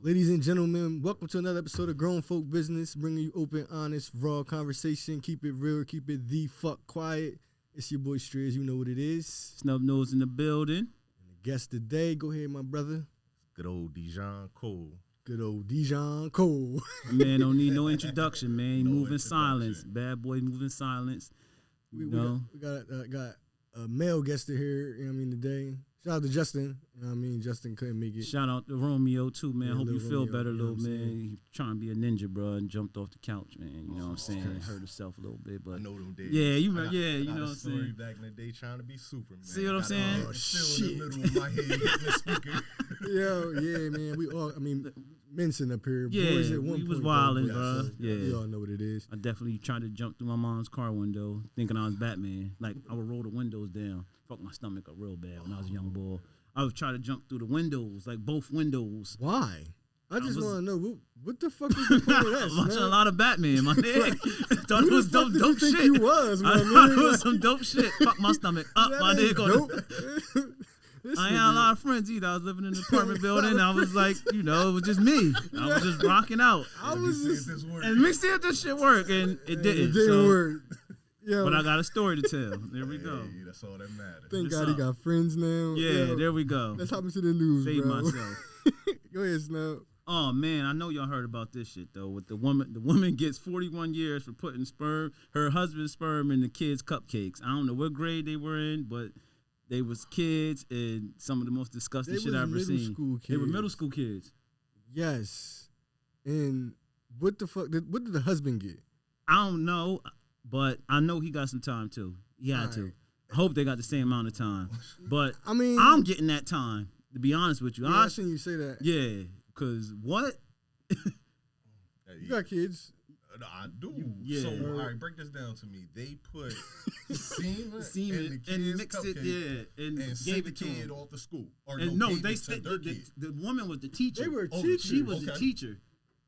Ladies and gentlemen, welcome to another episode of Grown Folk Business, bringing you open, honest, raw conversation. Keep it real, keep it the fuck quiet. It's your boy Striz, you know what it is. Snub Nose in the building. And the guest today, go ahead, my brother. Good old Dijon Cole. Good old Dijon Cole. Man, don't need no introduction, man. Moving silence. Bad boy moving silence. We got a male guest here, you know what I mean, today. Shout out to Justin. You know what I mean? Justin couldn't make it. Shout out to Romeo, too, man. Yeah, Hope you feel Romeo, better, you know little what I'm man. He trying to be a ninja, bro, and jumped off the couch, man. You know what I'm saying? Christ. Hurt himself a little bit, but I know them days. yeah, you know know what I'm saying? Back in the day, trying to be Superman. See what I'm saying? Still in the middle of my head, hitting the speaker. Yo, yeah, man. We all, I mean, mentioned up here. Yeah, boys at one we was point, wilding, though, bro. so Yeah. We all know what it is. I definitely tried to jump through my mom's car window, thinking I was Batman. Like, I would roll the windows down. Fuck my stomach up real bad when I was a young boy. I would try to jump through the windows, like both windows. Why? I just want to know, what the fuck is I the point of that, was watching man? a lot of Batman, my nigga. Thought it was dope Who shit. you was, I thought it was some dope shit. Fuck my stomach up, my nigga. I ain't had a lot of friends either. I was living in an apartment building. I was like, you know, it was just me. I was just rocking out. I was just, And we see if this shit work, and it didn't. It didn't work. Yo, But I got a story to tell. There we go. Hey, that's all that matters. thank What's God he up? got friends now. Yeah, Yo, there we go. let's hop into the news, Save bro. myself. Go ahead, Snub. Oh man, I know y'all heard about this shit though. With the woman gets 41 years for putting her husband's sperm in the kids' cupcakes. I don't know what grade they were in, but they was kids and some of the most disgusting shit I've ever seen. School kids. They were middle school kids. Yes. And what the fuck? What did the husband get? I don't know, but I know he got some time too. He had to. I hope they got the same amount of time. But I mean, I'm getting that time, to be honest with you. yeah, I seen you say that. Yeah, because what? You got kids. I do. Yeah. So, all right, break this down to me. They put semen in the and kid's mixed it, cupcake yeah, and and gave sent the it to kid him. off to school. Or And no, no, gave they it to stayed. their kid. The woman was the teacher. They were Oh, teachers. She was the Okay. teacher,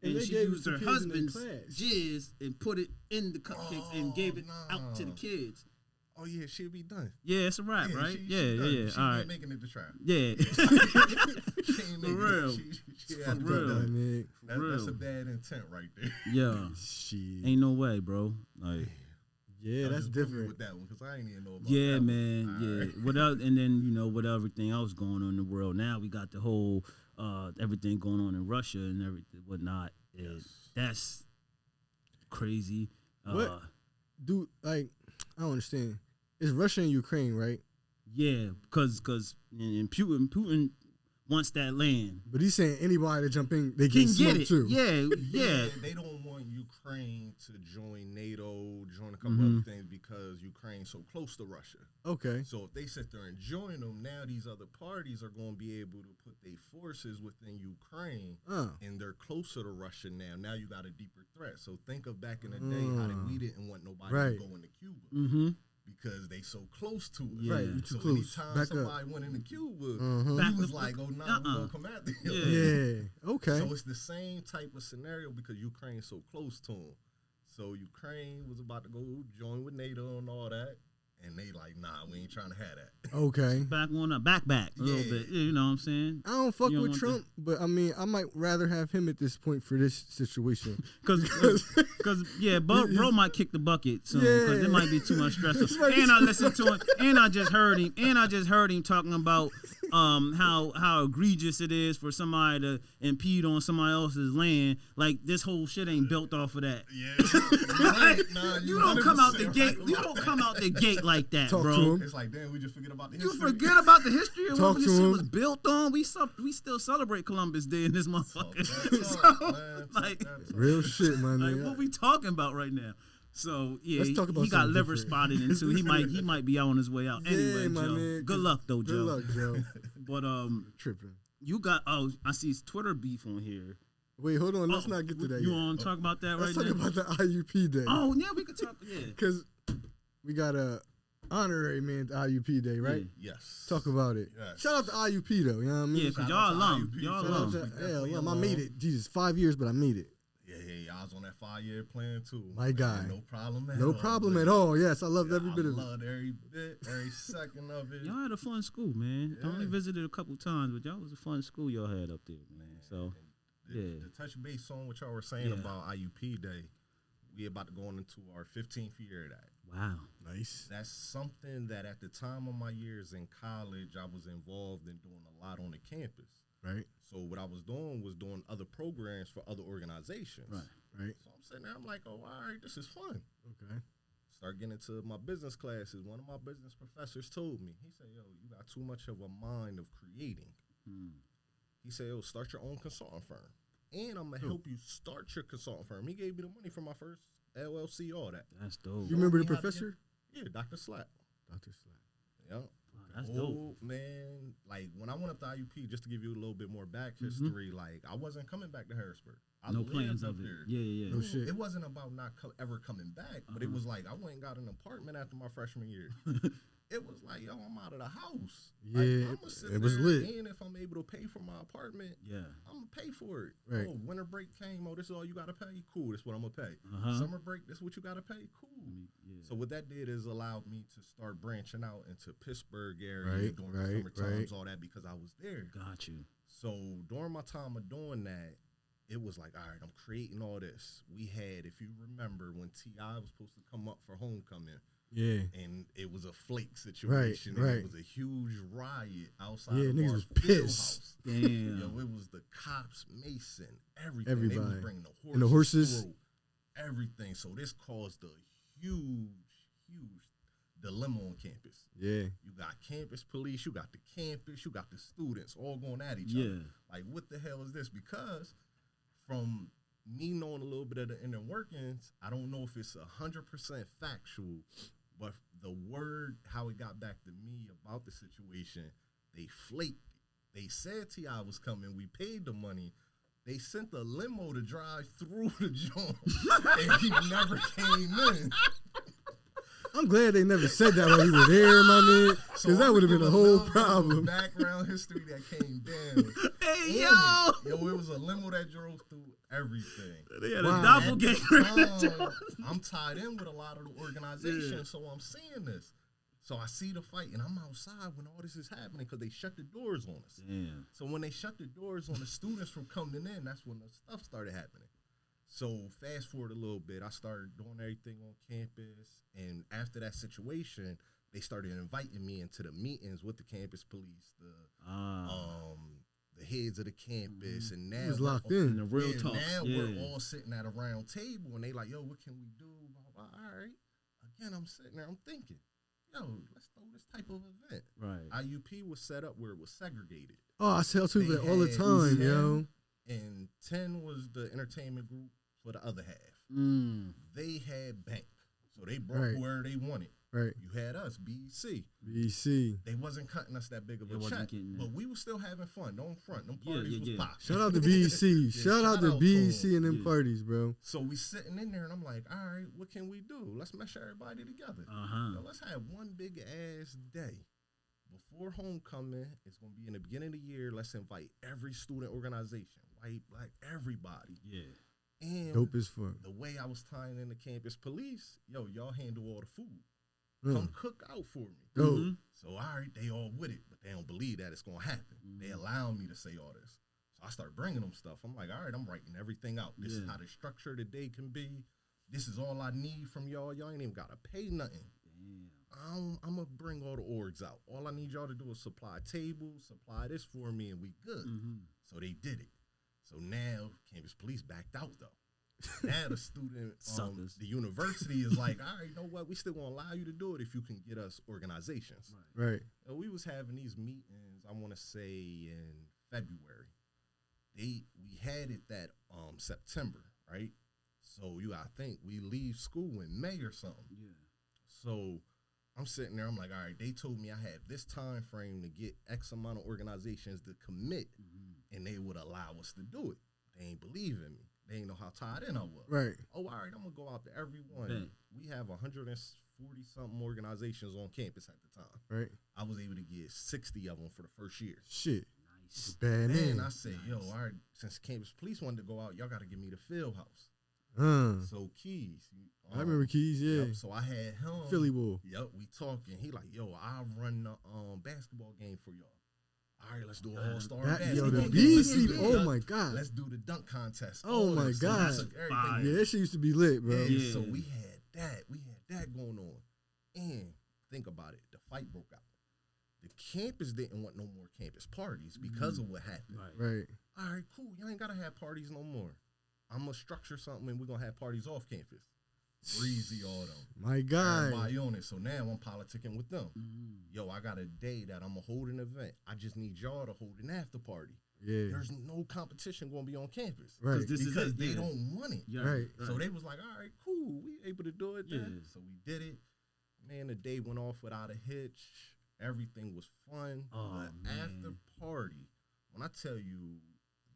and they she gave it used to her kids in their husband's class. jizz and put it in the cupcakes and gave it out to the nah. kids. Oh, yeah, she'll be done. Yeah, it's a wrap, Yeah, right? she Yeah. She All ain't right. making it to trial. Yeah. She ain't making real. it. She For had to be real. done. Nick. That's a real. bad intent right there. Yeah. Shit. Ain't no way, bro. Like, Yeah, I that's just blew me different. with that one because I ain't even know about yeah, that one. man. All Yeah. right. Without, and then with everything else going on in the world, now we got the whole everything going on in Russia and everything whatnot. Yes. That's crazy. What? Dude, like, I don't understand. It's Russia and Ukraine, right? Yeah, because Putin wants that land. But he's saying anybody to jump in, they Can get get smoked it. too. Yeah. They don't want Ukraine to join NATO, join a couple Mhm. other things because Ukraine's so close to Russia. Okay. So if they sit there and join them, now these other parties are going to be able to put their forces within Ukraine, and they're closer to Russia now. Now you got a deeper threat. So think of back in the day how we didn't want nobody Right. to go into Cuba. Mm-hmm. Because they so close to it. Yeah. Right, you too so close. anytime Back somebody went into Cuba, Mhm. he was like, oh, nah, we're going to come after him. Yeah. Okay. So it's the same type of scenario because Ukraine's so close to him. So Ukraine was about to go join with NATO and all that. And they like, nah, we ain't trying to have that. Okay. Back on a back a little Yeah. bit. You know what I'm saying? I don't fuck You don't with want Trump, but I mean, I might rather have him at this point for this situation. Because yeah, bro might kick the bucket soon because Yeah. it might be too much stress. This might be And I too listened to him, and I just heard him talking about how egregious it is for somebody to impede on somebody else's land. Like this whole shit ain't built off of that. Yeah. You don't come out the gate. You don't come out the gate like that, Talk bro. to him. It's like, damn, we just forget about the You history. forget about the history of Talk what to this shit him. was built on. We still celebrate Columbus Day in this motherfucker. Real shit, my Like, nigga. what we talking about right now? So yeah, Let's talk about he got something liver different. spotted into. He might be out on his way out. Yeah, Anyway, my Joe. nigga. Good luck though, Joe. Good luck, Joe. But Tripping. you got I see Twitter beef on here. Wait, hold on. Let's not get to that You yet. want to talk about that Let's right talk now? about the IUP day. Oh yeah, we could talk. Yeah. Because we got a honorary man at IUP day, right? Yes. Talk about it. Yes. Shout out to IUP though, you know what I mean? Yeah, because Shout y'all out to alum. IUP. Y'all Shout out alum. to Definitely I alum. made it. Jesus, 5 years, but I made it. Yeah, I was on that 5-year plan too. My guy. No problem at all. No problem at all. Yes, I loved Yeah, every bit I of it. loved every bit, every second of it. Y'all had a fun school, man. I only Yeah. visited a couple times, but y'all was a fun school y'all had up there, man. So To touch base on what y'all were saying about IUP Day, we about to go into our 15th year of that. Wow. Nice. That's something that at the time of my years in college, I was involved in doing a lot on the campus. Right. So what I was doing other programs for other organizations. Right. So I'm sitting there, I'm like, oh, all right, this is fun. Okay. Start getting into my business classes. One of my business professors told me, he said, yo, you got too much of a mind of creating. He said, yo, start your own consulting firm. And I'm going to help you start your consulting firm. He gave me the money for my first LLC, all that. That's dope. You remember the professor? Yeah, Dr. Slack. Dr. Slack. Yeah. Wow, that's dope. Man, like when I went up to IUP, just to give you a little bit more back history, like I wasn't coming back to Harrisburg. I No plans up of it. there. Yeah. No shit. It wasn't about not ever coming back, but it was like I went and got an apartment after my freshman year. It was like, yo, I'm out of the house. Yeah, like, it was lit. And if I'm able to pay for my apartment, I'm going to pay for it. Right. Oh, winter break came. Oh, this is all you got to pay? Cool, this is what I'm going to pay. Summer break, this is what you got to pay? Cool. So what that did is allowed me to start branching out into Pittsburgh area during the summer times, all that, because I was there. Got you. So during my time of doing that, it was like, all right, I'm creating all this. We had, if you remember, when T.I. was supposed to come up for homecoming, and it was a flake situation. Right. It was a huge riot outside of niggas our was pissed. Damn. Yo, it was the cops, Mason, everything. Everybody. They was bringing the horses. And the horses? Through, everything. So this caused a huge dilemma on campus. Yeah. You got campus police, you got the campus, you got the students all going at each other. Like, what the hell is this? Because from me knowing a little bit of the inner workings, I don't know if it's 100% factual, but the word, how it got back to me about the situation, they flaked. They said T.I. was coming. We paid the money. They sent a limo to drive through the joint, and he never came in. I'm glad they never said that while you were there, my man, because that would have been a whole problem. Background history that came down. Hey, yo, it was a limo that drove through everything. They had a doppelganger. I'm tied in with a lot of the organizations, so I'm seeing this. So I see the fight, and I'm outside when all this is happening because they shut the doors on us. Damn. So when they shut the doors on the students from coming in, that's when the stuff started happening. So fast forward a little bit, I started doing everything on campus, and after that situation, they started inviting me into the meetings with the campus police, the heads of the campus, and now he was locked in. The real talk. Now we're all sitting at a round table, and they like, yo, what can we do? All right. Again, I'm sitting there, I'm thinking, yo, let's throw this type of event. Right. IUP was set up where it was segregated. Oh, I tell people that all the time, yo. And 10 was the entertainment group for the other half. They had bank. So they brought whoever they wanted. Right. You had us, BEC. BEC. They wasn't cutting us that big of a check. But we were still having fun. Don't front. Them parties was popping. Shout out to BEC. Shout out to BEC and them parties, bro. So we sitting in there, and I'm like, all right, what can we do? Let's mesh everybody together. So let's have one big ass day. Before homecoming, it's going to be in the beginning of the year. Let's invite every student organization, white, black, everybody. Yeah. And dope as fuck. The way I was tying in the campus police, yo, y'all handle all the food. Come cook out for me. So, all right, they all with it, but they don't believe that it's going to happen. They allow me to say all this. So I start bringing them stuff. I'm like, all right, I'm writing everything out. This is how the structure of the day can be. This is all I need from y'all. Y'all ain't even got to pay nothing. I'm going to bring all the orgs out. All I need y'all to do is supply tables, supply this for me, and we good. So they did it. So now campus police backed out, though. Now the student, the university is like, all right, you know what? We still going to allow you to do it if you can get us organizations. Right. And we was having these meetings, I want to say in February. We had it that September, right? So I think we leave school in May or something. Yeah. So I'm sitting there, I'm like, all right, they told me I had this time frame to get X amount of organizations to commit, and they would allow us to do it. They ain't believe in me. They ain't know how tied in I was. Right. Oh, all right, I'm going to go out to everyone. We have 140-something organizations on campus at the time. Right. I was able to get 60 of them for the first year. Shit. Nice. Bad man. I said, yo, all right, since campus police wanted to go out, y'all got to give me the field house. So Keys. I remember Keys, yeah. Yep, so I had him. Philly Bull. Yep, we talking. He like, yo, I'll run the basketball game for y'all. All right, let's do an all-star That, basketball. yo, the game. Let's BC, do the oh dunk- my God. Let's do the dunk contest. Oh All my this. So God. that's everything. Yeah, that shit used to be lit, bro. Yeah, so we had that going on. And think about it, the fight broke out. The campus didn't want no more campus parties because of what happened. Right. All right, cool. Y'all ain't gotta have parties no more. I'm gonna structure something and we're gonna have parties off campus. Breezy all them. My God. Everybody on it. So now I'm politicking with them. Yo, I got a day that I'm gonna hold an event. I just need y'all to hold an after party. Yeah. There's no competition gonna be on campus. Right. Because they don't want it. Right. So they was like, all right, cool. We able to do it then. So we did it. Man, the day went off without a hitch. Everything was fun. Oh, but man. after party, when I tell you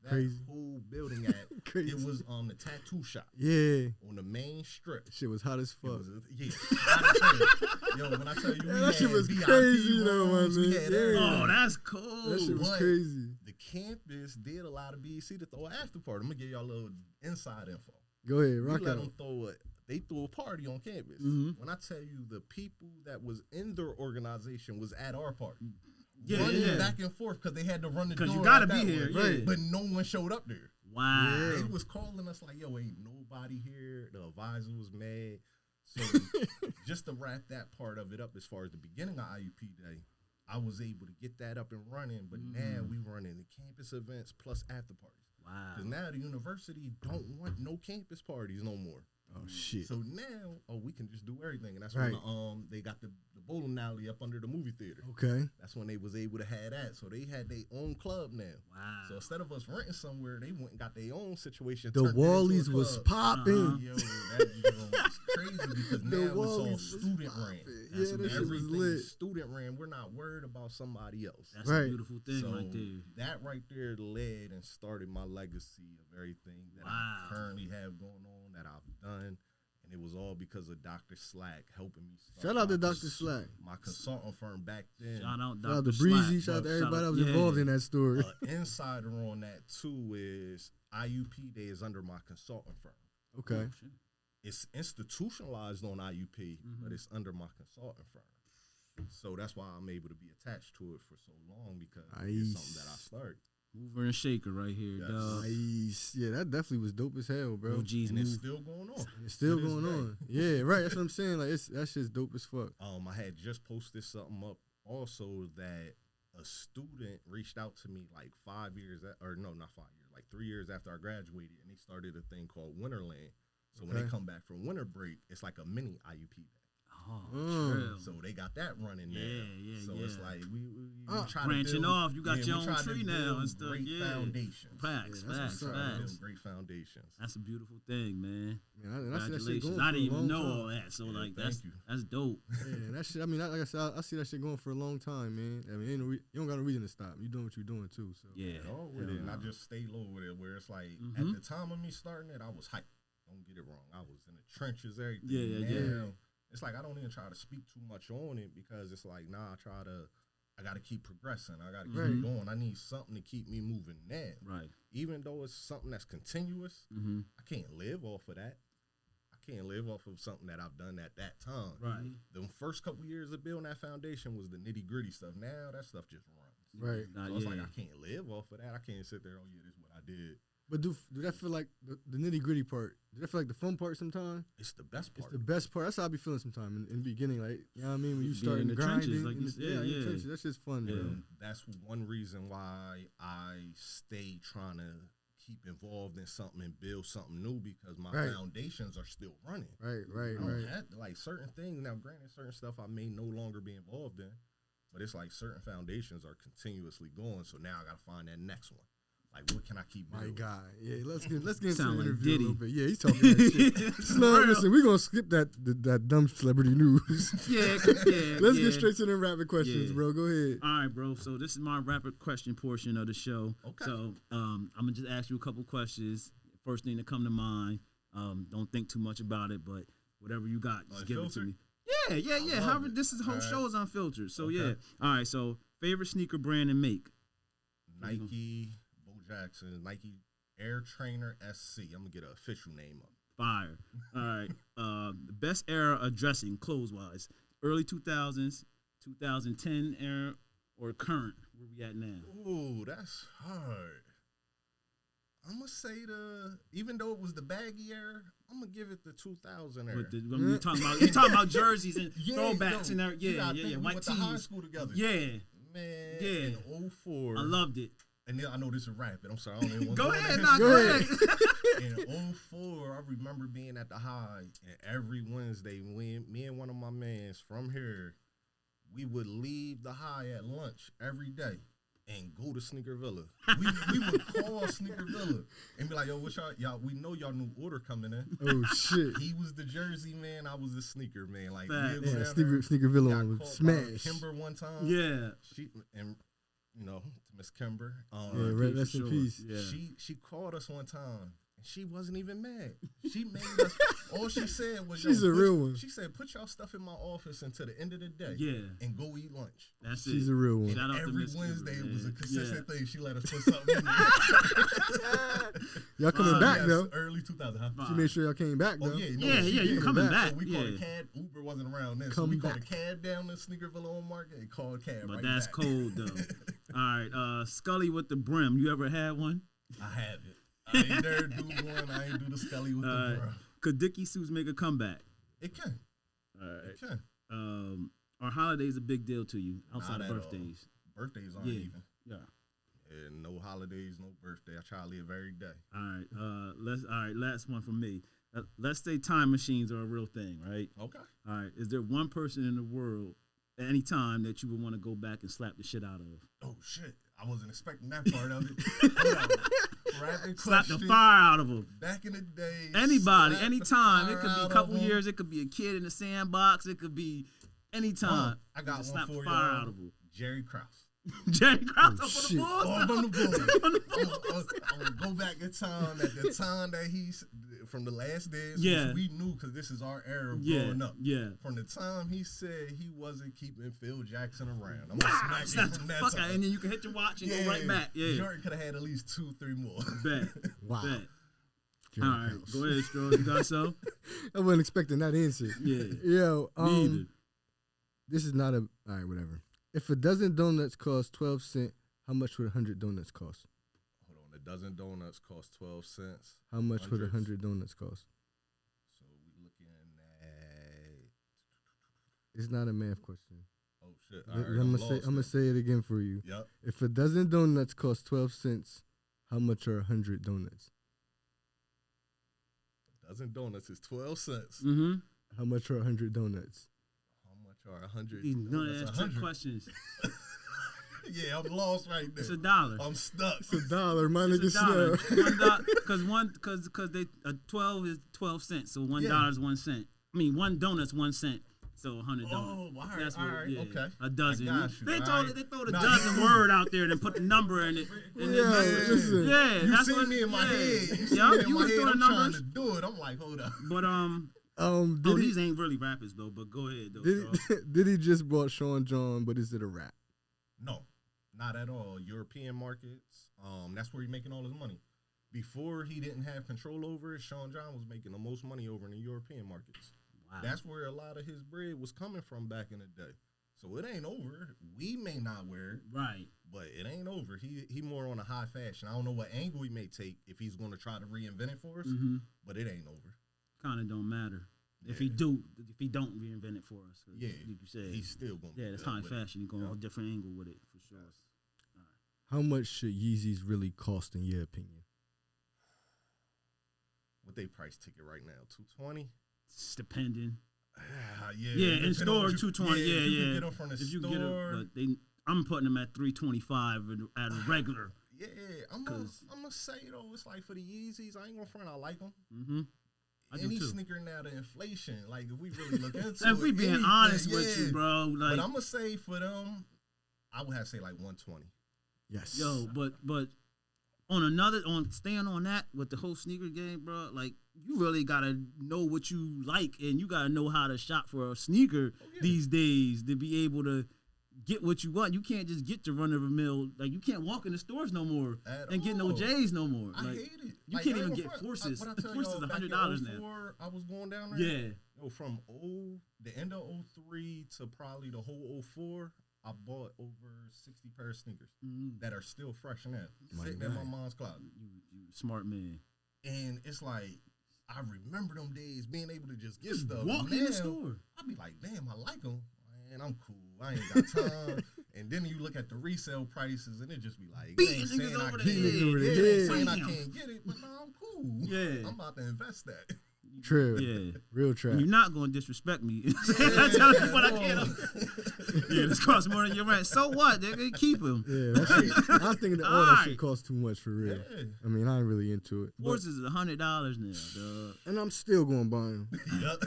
that Crazy. whole building at Crazy. it was the tattoo shop. Yeah. On the main strip. Shit was hot as fuck. Hot as hell. Yo, when I tell you, we that had shit was VIP crazy though, my rooms, we man. had Yeah. everything. Oh, that's cool. That shit was But crazy. The campus did allow the BEC to throw an after party. I'm gonna give y'all a little inside info. Go ahead, We rock let out. them throw it. They threw a party on campus. When I tell you the people that was in their organization was at our party. Running back and forth because they had to run the door. Because you got to out be that here. way. Yeah. But no one showed up there. Wow. They was calling us like, yo, ain't nobody here. The advisor was mad. So just to wrap that part of it up as far as the beginning of IUP Day, I was able to get that up and running. But now we running the campus events plus after parties. Wow. Because now the university don't want no campus parties no more. Oh shit. So now, we can just do everything, and that's Right. when they got the bowling alley up under the movie theater. Okay. That's when they was able to have that. So they had their own club now. Wow. So instead of us renting somewhere, they went and got their own situation. The turned it into a Wallies was club. popping. Yo, that was crazy because The now it's all Wallies was student ran. popping. That's Yeah, what that shit was everything lit. is student ran. We're not worried about somebody else. That's Right. a beautiful thing So right there. that right there led and started my legacy of everything that Wow. I currently have going on, that I've done. And it was all because of Dr. Slack helping me start. Shout out to my Dr. Slack. My consultant firm back then. Shout out Shout out Dr. to Breezy. Slack. Shout out to Shout everybody that out- was involved in that story. Insider on that too is IUP Day is under my consultant firm. Okay. Oh, shit. It's institutionalized on IUP, but it's under my consultant firm. So that's why I'm able to be attached to it for so long because it's something that I started. Mover and shaker right here, Yes. dog. Nice. Yeah, that definitely was dope as hell, bro. OG's And it's move. still going on. It's still to this going day. on. Yeah, right. That's what I'm saying. Like, that shit's dope as fuck. I had just posted something up also that a student reached out to me like 5 years, not 5 years, like 3 years after I graduated, and they started a thing called Winterland. So when Okay. they come back from winter break, it's like a mini IUP day. Oh, Mm. true. So they got that running now. Yeah, So yeah. it's like we try Branching to build, off, you got your we own try to tree now build and stuff, Great yeah. foundations. Facts, Yeah, that's facts, what's up. facts. Build great foundations. That's a beautiful thing, man. Man, I see that shit Congratulations. going I for didn't a even long know time. all that, so Yeah, like thank you. that's dope. Yeah, that shit. I mean, like I said, I see that shit going for a long time, man. I mean, you don't got no reason to stop. You doing what you're doing too. So Yeah. All with it, and I just stay low with it. Where it's like at the time of me starting it, I was hyped. Don't get it wrong. I was in the trenches, everything. Yeah. It's like I don't even try to speak too much on it because it's like, nah, I got to keep progressing. I got to keep Right. going. I need something to keep me moving now. Right. Even though it's something that's continuous, I can't live off of that. I can't live off of something that I've done at that time. Right. The first couple years of building that foundation was the nitty gritty stuff. Now that stuff just runs. right. So it's like I can't live off of that. I can't sit there, oh yeah, this is what I did. But do that feel like the nitty gritty part? Do that feel like the fun part sometimes? It's the best It's part. the best part. That's how I be feeling sometimes in the beginning. Like, you know what I mean? When you Being start in the grinding, trenches, like in you the, said, in the yeah. trenches, that's just fun, bro. And that's one reason why I stay trying to keep involved in something and build something new because my Right. foundations are still running. Right. I don't have to, like certain things. Now, granted, certain stuff I may no longer be involved in, but it's like certain foundations are continuously going. So now I got to find that next one. Like, what can I keep My building? God, yeah. Let's get into the Sound like interview Diddy. a little bit. Yeah, he's talking that shit. Slow, listen, we're gonna skip that dumb celebrity news. Yeah. Let's yeah. get straight to the rapid questions, Yeah. bro. Go ahead. All right, bro. So this is my rapid question portion of the show. Okay. So I'm gonna just ask you a couple questions. First thing to come to mind. Don't think too much about it, but whatever you got, just give it to me. Yeah. love However, it. this is whole All right. show is unfiltered. So Okay. yeah. All right. So favorite sneaker brand and make. Nike, Bo Jackson, Nike Air Trainer SC. I'm gonna get an official name up. Fire. All right. The best era of dressing, clothes wise, early 2000s, 2010 era, or current, where we we at now? Ooh, that's hard. I'm gonna say even though it was the baggy era, I'm gonna give it the 2000 era. When you talking about jerseys and throwbacks and everything. Yeah. We White went to high school together. Yeah. Man. Yeah. In 04. I loved it. And then I know this is rapping. I'm sorry. I don't even want Go to ahead. Go ahead. In 04, I remember being at the high, and every Wednesday, me and one of my mans from here, we would leave the high at lunch every day and go to Sneaker Villa. We would call Sneaker Villa and be like, yo, what y'all, we know y'all new order coming in. Oh, shit. He was the jersey man, I was the sneaker man. Like, yeah, Sneaker Villa on smash. Kimber one time. Yeah. Miss Kimber. Rest in peace. Yeah. She called us one time. And she wasn't even mad. She made us. All she said was, "She's a real one." She said, "Put y'all stuff in my office until the end of the day, and go eat lunch." That's it. She's a real one. Shout out every to Miss Wednesday, Kimber, it was a consistent thing. She let us put something in there. Y'all coming back though? Early 2000. She made sure y'all came back though. You coming back? So we called a cab. Uber wasn't around then, so we called a cab down to Sneakerville on Market and called a cab. But right that's back. cold though. All right, Scully with the brim. You ever had one? I haven't. I ain't dare do one. I ain't do the Scully with the bro. Could Dickie suits make a comeback? It can. All right. It can. Are holidays a big deal to you outside of birthdays? Birthdays aren't even. Yeah. And no holidays, no birthday. I try to live every day. All right. Last one from me. Let's say time machines are a real thing, right? Okay. All right. Is there one person in the world at any time that you would want to go back and slap the shit out of? Oh shit! I wasn't expecting that part of it. Slap the fire out of them. Back in the day. Anybody, anytime. It could be a couple years. It could be a kid in the sandbox. It could be anytime. I got one slap for fire you. Out of them. Jerry Krause. Jerry Krause up shit. on the board. I'm gonna go back in time at the time that he's from the last dance. Yeah. Which we knew because this is our era of growing up. Yeah. From the time he said he wasn't keeping Phil Jackson around, I'm gonna smack him from that time. And then you can hit your watch and go right back. Yeah. Jordan could have had at least 2-3 more. Bet. Wow. Bet. Jerry All right, Krause. go ahead, Stroh. You got so? I wasn't expecting that answer. Yeah. Yo, Me either. this is not a all right. Whatever. If a dozen donuts cost 12 cents, how much would 100 donuts cost? Hold on, a dozen donuts cost 12 cents. How much would 100 donuts cost? So we looking at. It's not a math question. Oh shit! I'm gonna say it again for you. Yep. If a dozen donuts cost 12 cents, how much are 100 donuts? A dozen donuts is 12 cents. Mm-hmm. How much are 100 donuts? How much are 100? None of donuts? that's trick questions. Yeah, I'm lost right there. It's $1. I'm stuck. It's $1. My nigga It's $1. Snell. Because 12 is 12 cents, so $1 is 1 cent. I mean, one donut's 1 cent. So 100 donuts. Oh, all right, That's what, all right, yeah, okay. A dozen. I got you, They all right. throw the dozen word out there and put the number in it. And listen. You that's see what, me in my head. You see Yeah, me in you my would head. throw the I'm trying numbers. to do it. I'm like, hold up. But these ain't really rappers though. But go ahead though. Did he just brought Sean John? But is it a rap? No, not at all. European markets. That's where he's making all his money. Before he didn't have control over it, Sean John was making the most money over in the European markets. Wow. That's where a lot of his bread was coming from back in the day. So it ain't over. We may not wear it, right, but it ain't over. He more on a high fashion. I don't know what angle he may take if he's going to try to reinvent it for us, but it ain't over. Kind of don't matter. Yeah. If he don't reinvent it for us. Yeah, like you said, he's still going to yeah, it's high fashion. You're going a different angle with it for sure. Yes. How much should Yeezys really cost in your opinion? What they price ticket right now? $220. It's depending. Yeah, in store $220. If you Yeah. can get them from the If you store. get them, but I'm putting them at $325 at a regular. Yeah, I'm gonna say though, it's like for the Yeezys, I ain't gonna front. I like them. Mm-hmm. Any sneaker now, the inflation. Like if we really look into it, if we being honest with you, bro, like, but I'm gonna say for them, I would have to say like 120. Yes. Yo, but staying on that with the whole sneaker game, bro, like you really gotta know what you like and you gotta know how to shop for a sneaker these days to be able to get what you want. You can't just get your run of the mill. Like you can't walk in the stores no more and get no J's no more. I like, hate it. You like, can't even get forces. The forces is $100 now. I was going down there. Yeah. Yo, from the end of 03 to probably the whole 04, I bought over 60 pair of sneakers that are still fresh now, sitting in my mom's closet. You smart man. And it's like, I remember them days being able to just get stuff. Walk in the store. I'd be like, damn, I like them. Man, I'm cool. I ain't got time. And then you look at the resale prices, and it just be like, beating saying niggas I over can't, the head. saying I can't get it, but no, I'm cool. Yeah. I'm about to invest that. True. Yeah. Real trap. You're not going to disrespect me. I tell you what I can't. Yeah, this costs more than your rent. So what? They're going to keep him. Yeah, that shit, I think that all that shit costs too much for real. Yeah. I mean, I ain't really into it. Horses is $100 now, dog. And I'm still going to buy them.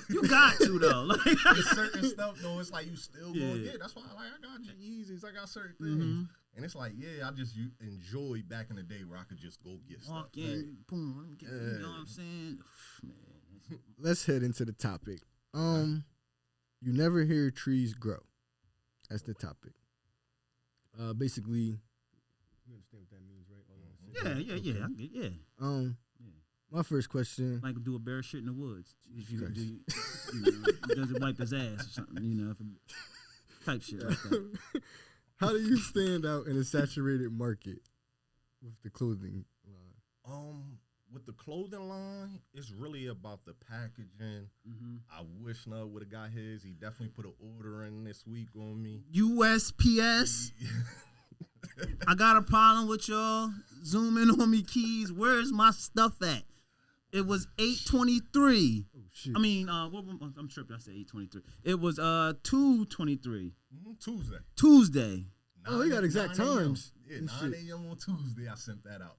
You got to, though. Like, There's certain stuff, though, it's like you still going to get. That's why I got Yeezys. I got certain things. And it's like, yeah, I just enjoy back in the day where I could just go get stuff. Walk in, boom, you know what I'm saying? Man. Let's head into the topic. You never hear trees grow. That's the topic. Basically, you understand what that means, right? Yeah. I get, yeah. My first question. Like do a bear shit in the woods. If you can do, he doesn't wipe his ass or something, type shit like that. How do you stand out in a saturated market with the clothing line? With the clothing line, it's really about the packaging. I wish Nug would have got his. He definitely put an order in this week on me. USPS. I got a problem with y'all. Zoom in on me, keys. Where's my stuff at? It was 8:23. Oh shit. I mean, I'm tripping. I said 8:23. It was 2:23. Tuesday. Oh, he got exact times. Yeah, 9 a.m. on Tuesday. I sent that out.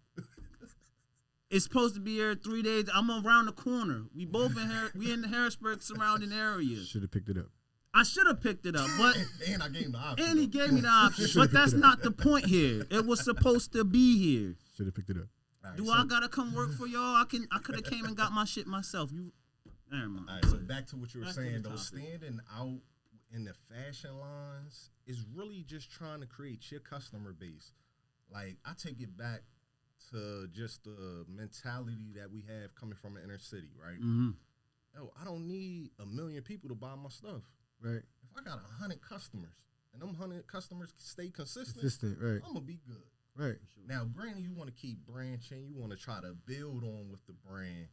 It's supposed to be here 3 days. I'm around the corner. We both in the Harrisburg surrounding area. Should have picked it up. I should have picked it up, but and I gave him the option. And he gave me the option, but that's not the point here. It was supposed to be here. Should have picked it up. Right, Do I gotta come work for y'all? I could have came and got my shit myself. Never mind. All right, so back to what you were saying though. Standing out in the fashion lines is really just trying to create your customer base. Like I take it back to just the mentality that we have coming from the inner city, right? Yo, I don't need 1 million people to buy my stuff. Right. If I got 100 customers and them 100 customers stay consistent, right. I'm gonna be good. Right. Now, granted, you want to keep branching, you want to try to build on with the brand,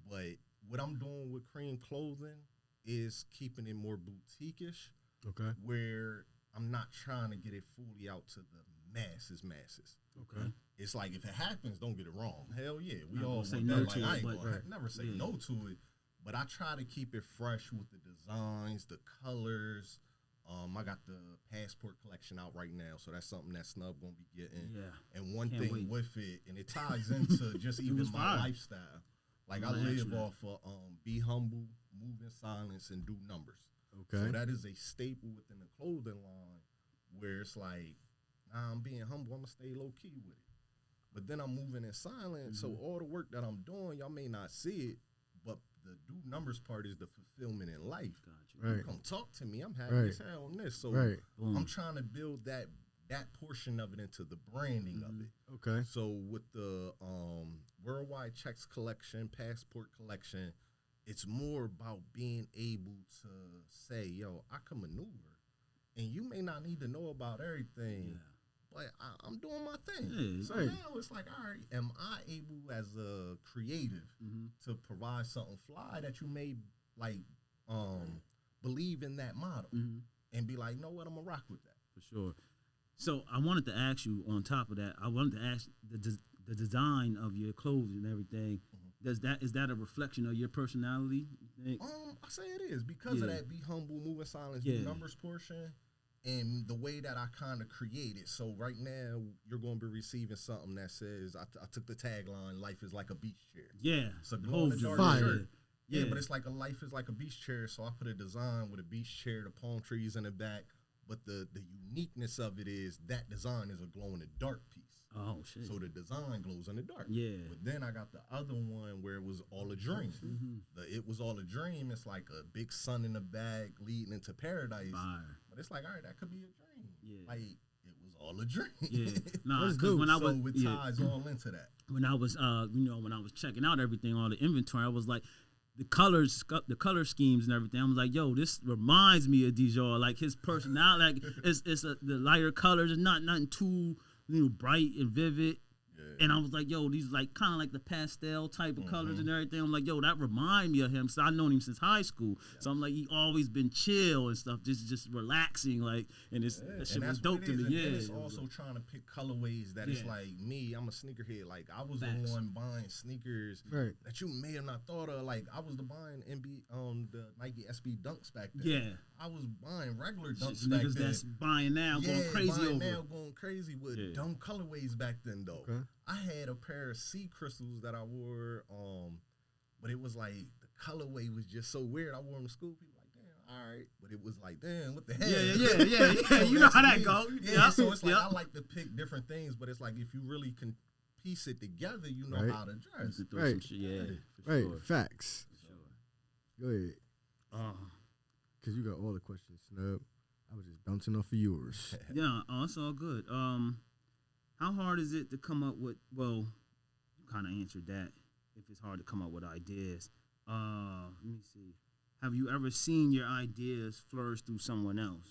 but what I'm doing with Cream Clothing is keeping it more boutique-ish. Okay. Where I'm not trying to get it fully out to the masses. Okay. It's like if it happens, don't get it wrong. Hell yeah, we all say no that. to Like, it, I ain't gonna never say no to it, but I try to keep it fresh with the designs, the colors. I got the Passport collection out right now, so that's something that Snub gonna be getting. Yeah. And one thing with it, and it ties into just even my lifestyle. Like I live off of be humble, move in silence, and do numbers. Okay. So that is a staple within the clothing line where it's like, nah, I'm being humble, I'm gonna stay low key with it. But then I'm moving in silence, so all the work that I'm doing, y'all may not see it, but the do numbers part is the fulfillment in life. Right. You come talk to me, I'm happy as hell on this. So I'm trying to build that portion of it into the branding of it. Okay. So with the Worldwide Checks collection, Passport collection, it's more about being able to say, yo, I can maneuver. And you may not need to know about everything, but I'm doing my thing. Yeah, so now it's like, all right, am I able as a creative to provide something fly that you may like believe in that model and be like, you know what, I'm going to rock with that. For sure. So I wanted to ask you on top of that, I wanted to ask the design of your clothes and everything. Is that a reflection of your personality? You think? I say it is because of that be humble, move in silence, do numbers portion, and the way that I kind of create it. So right now, you're going to be receiving something that says, I took the tagline, life is like a beach chair. Yeah. It's a glow-in-the-dark shirt. Yeah, but it's like a life is like a beach chair. So I put a design with a beach chair, the palm trees in the back. But the uniqueness of it is that design is a glow-in-the-dark piece. Oh, shit. So the design glows in the dark. Yeah. But then I got the other one where it was all a dream. It was all a dream. It's like a big sun in the back leading into paradise. Fire. But it's like, all right, that could be a dream. Yeah. Like, it was all a dream. Yeah. Nah, because when I was... So it ties all into that. When I was, when I was checking out everything, all the inventory, I was like, the color schemes and everything. I was like, yo, this reminds me of Dijon. Like his personality, like it's the lighter colors, it's nothing too bright and vivid. Yeah. And I was like, yo, these like kind of like the pastel type of colors and everything. I'm like, yo, that remind me of him. So I known him since high school. Yeah. So I'm like, he always been chill and stuff, just relaxing, like, and that shit was dope to me. And it's also trying to pick colorways that it's like me. I'm a sneakerhead. Like I was the one buying sneakers that you may have not thought of. Like I was buying the Nike SB Dunks back then. Yeah, I was buying regular Dunks back then. That's buying now, going crazy with dumb colorways back then though. Okay. I had a pair of sea crystals that I wore, but it was like the colorway was just so weird. I wore them to school. People like, damn, all right, but it was like, damn, what the hell? Yeah. You know how that go. Yeah, so it's like I like to pick different things, but it's like if you really can piece it together, you know how to dress. Right. Right. Sure. Facts. Go ahead. Because you got all the questions, Snub. I was just bouncing off of yours. Yeah, it's all good. How hard is it to come up with, well, you kind of answered that, if it's hard to come up with ideas. Let me see. Have you ever seen your ideas flourish through someone else?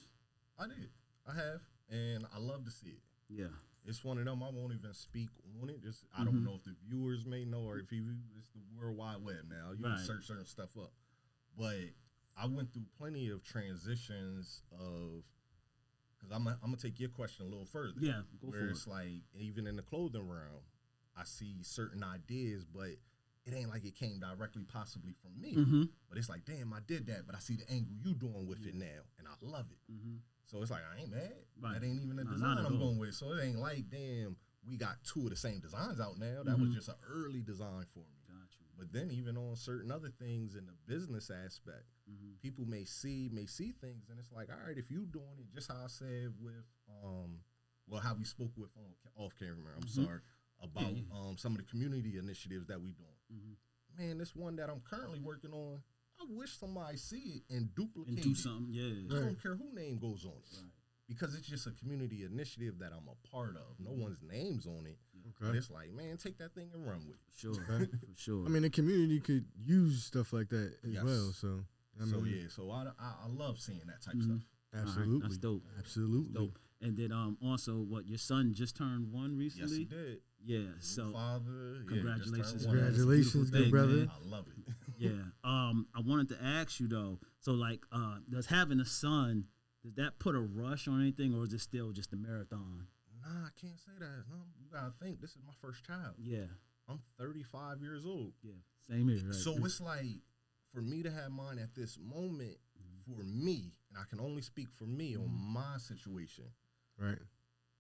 I did. I have, and I love to see it. Yeah. It's one of them, I won't even speak on it. Just I don't know if the viewers may know, or if it's the World Wide Web now. You can search certain stuff up. But I went through plenty of transitions of, because I'm gonna take your question a little further. Yeah, go for it. Where it's like, even in the clothing realm, I see certain ideas, but it ain't like it came directly possibly from me. But it's like, damn, I did that, but I see the angle you doing with it now, and I love it. So it's like, I ain't mad. That ain't even the design I'm going with. So it ain't like, damn, we got two of the same designs out now. That was just an early design for me. But then even on certain other things in the business aspect, people may see things, and it's like, all right, if you doing it just how I said with, how we spoke with off camera, I'm sorry, about some of the community initiatives that we doing. Man, this one that I'm currently working on, I wish somebody see it and duplicate and do something. I don't care who name goes on it. Because it's just a community initiative that I'm a part of. No one's name's on it. But it's like, man, take that thing and run with it. Sure, for sure. I mean, the community could use stuff like that as well. So, so I love seeing that type of stuff. Absolutely. Right, that's dope. Absolutely. That's dope. And then also, your son just turned 1 recently? Yes, he did. Yeah, so father. Congratulations. Congratulations, good brother. Man. I love it. Yeah. I wanted to ask you though. So does having a son, does that put a rush on anything, or is it still just a marathon? Nah, I can't say that. No, you gotta think this is my first child. Yeah. I'm 35 years old. Yeah. Same here. Right? So it's like, for me to have mine at this moment, for me, and I can only speak for me on my situation. Right.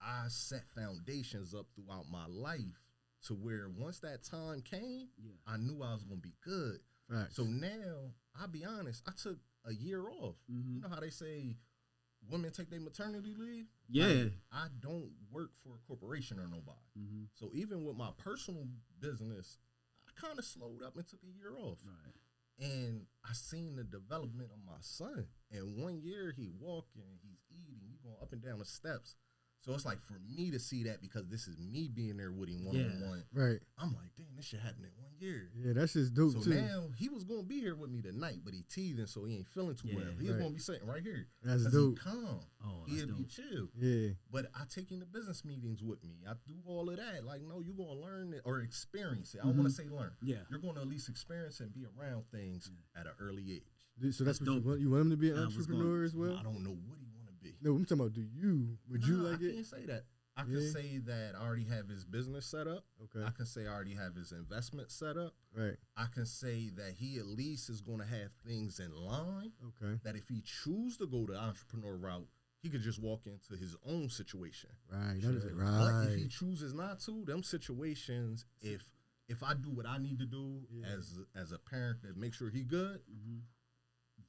I set foundations up throughout my life to where once that time came, I knew I was gonna be good. Right. So now, I'll be honest, I took a year off. You know how they say women take their maternity leave? Yeah. Like, I don't work for a corporation or nobody. So even with my personal business, I kind of slowed up and took a year off. Right. And I seen the development of my son. And 1 year he walking, he's eating, he going up and down the steps. So it's like, for me to see that, because this is me being there with him one-on-one. Right. I'm like, damn, this shit happened in 1 year. Yeah, that's just dope, so too. So now, he was going to be here with me tonight, but he teething, so he ain't feeling too well. He's going to be sitting right here. That's dope. He calm. He'll be chill. Yeah. But I take him to business meetings with me. I do all of that. Like, no, you're going to learn it or experience it. I don't want to say learn. Yeah. You're going to at least experience and be around things at an early age. So that's what you want? You want him to be an entrepreneur as well? I don't know what he want to be. No, I'm talking about, would you like it? I can't say that. I can say that I already have his business set up. Okay. I can say I already have his investment set up. Right. I can say that he at least is going to have things in line. Okay. That if he choose to go the entrepreneur route, he could just walk into his own situation. Right. That is it. Right. But if he chooses not to, them situations, if I do what I need to do as a parent to make sure he good,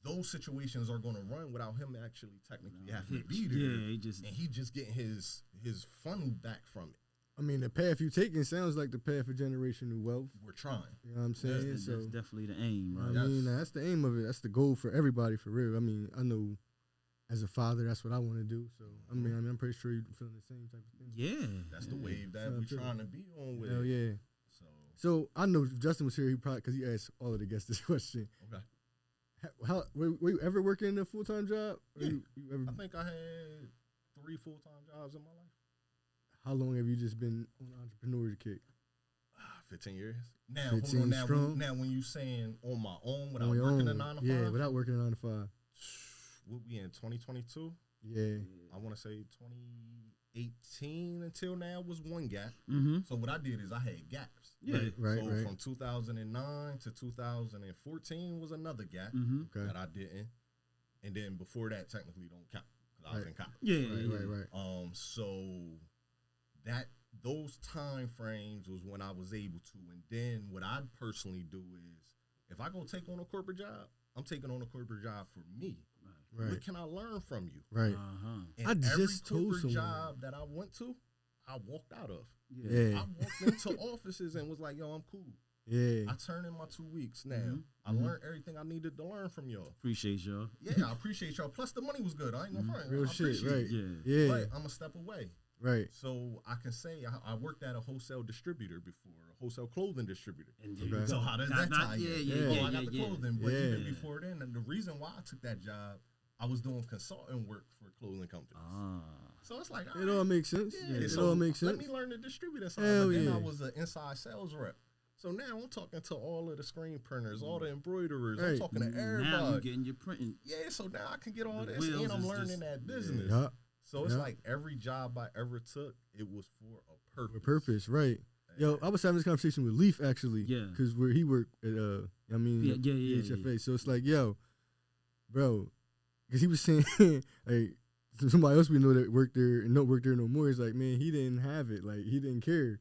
those situations are going to run without him actually technically having to be there. Yeah, he just getting his fun back from it. I mean, the path you taking sounds like the path for generational wealth. We're trying. You know what I'm saying? That's definitely the aim, right? I mean, that's the aim of it. That's the goal for everybody, for real. I mean, I know as a father, that's what I want to do. So, I mean, I'm pretty sure you're feeling the same type of thing. Yeah. That's the wave that we're trying to be on with. Hell yeah. So, So I know if Justin was here, he probably because he asked all of the guests this question. Okay. How were you ever working a full-time job? Yeah. You ever, I think I had 3 full-time jobs in my life. how long have you just been on the entrepreneur kick? 15 years. Now, 15 hold on. strong. Now, when you saying on my own without On your working own. a 9 to 5, Yeah, without working a 9 to 5. What we in 2022? Yeah. I want to say 2018 until now was one gap. Mm-hmm. So what I did is I had gaps. Yeah. Right, so right. from 2009 to 2014 was another gap Mm-hmm. Okay. that I didn't, and then before that technically don't count because I was Right. in college. Yeah. Right. So that those time frames was when I was able to, and then what I personally do is if I go take on a corporate job, I'm taking on a corporate job for me. Right. What can I learn from you? Right. Uh-huh. And I every just told corporate someone. job that I went to, I walked out of. Yeah. I walked into offices and was like, yo, I'm cool. Yeah. I turned in my 2 weeks now. Mhm. I learned everything I needed to learn from y'all. Appreciate y'all. Yeah, I appreciate y'all. Plus, the money was good. I ain't gonna front. Real I shit, appreciate right. it. Yeah. Yeah. But I'm a step away. Right. So I can say I worked at a wholesale distributor before, a wholesale clothing distributor. And Okay. So how does that tie in? Yeah. I got the clothing. But Yeah. even before then, and the reason why I took that job, I was doing consulting work for clothing companies. Ah. So it's like, It all makes sense. yeah, It so all makes let sense. me learn the distributor side. Hell But then yeah. I was an inside sales rep. So now I'm talking to all of the screen printers, all the embroiderers. Right. I'm talking to Now you everybody. getting your printing. Yeah, so now I can get all The this, wheels and I'm is learning just- that yeah. business. Yeah. So it's Yeah. like every job I ever took, it was for a purpose. With purpose, right. Yo, I was having this conversation with Leaf actually. Yeah. Because where he worked at, Yeah. GFA. So it's like, yo, bro, because he was saying, like, somebody else we know that worked there and don't work there no more. It's like, man, he didn't have it. Like, he didn't care.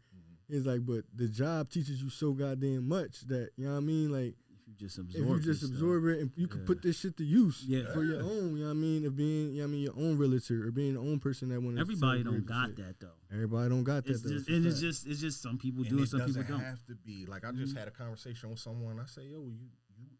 It's like, but the job teaches you so goddamn much that, you know what I mean? Like, If you just if absorb you just this absorb it and you can Yeah. put this shit to use Yeah. for your own, you know what I mean? Of being, you know what I mean, your own realtor or being your own person that want to. Everybody don't got that though. Everybody don't got that. It's though. just, It's a and fact. it's just some people And do it it, some people doesn't don't. have to be like I just had a conversation with someone. I say, yo, you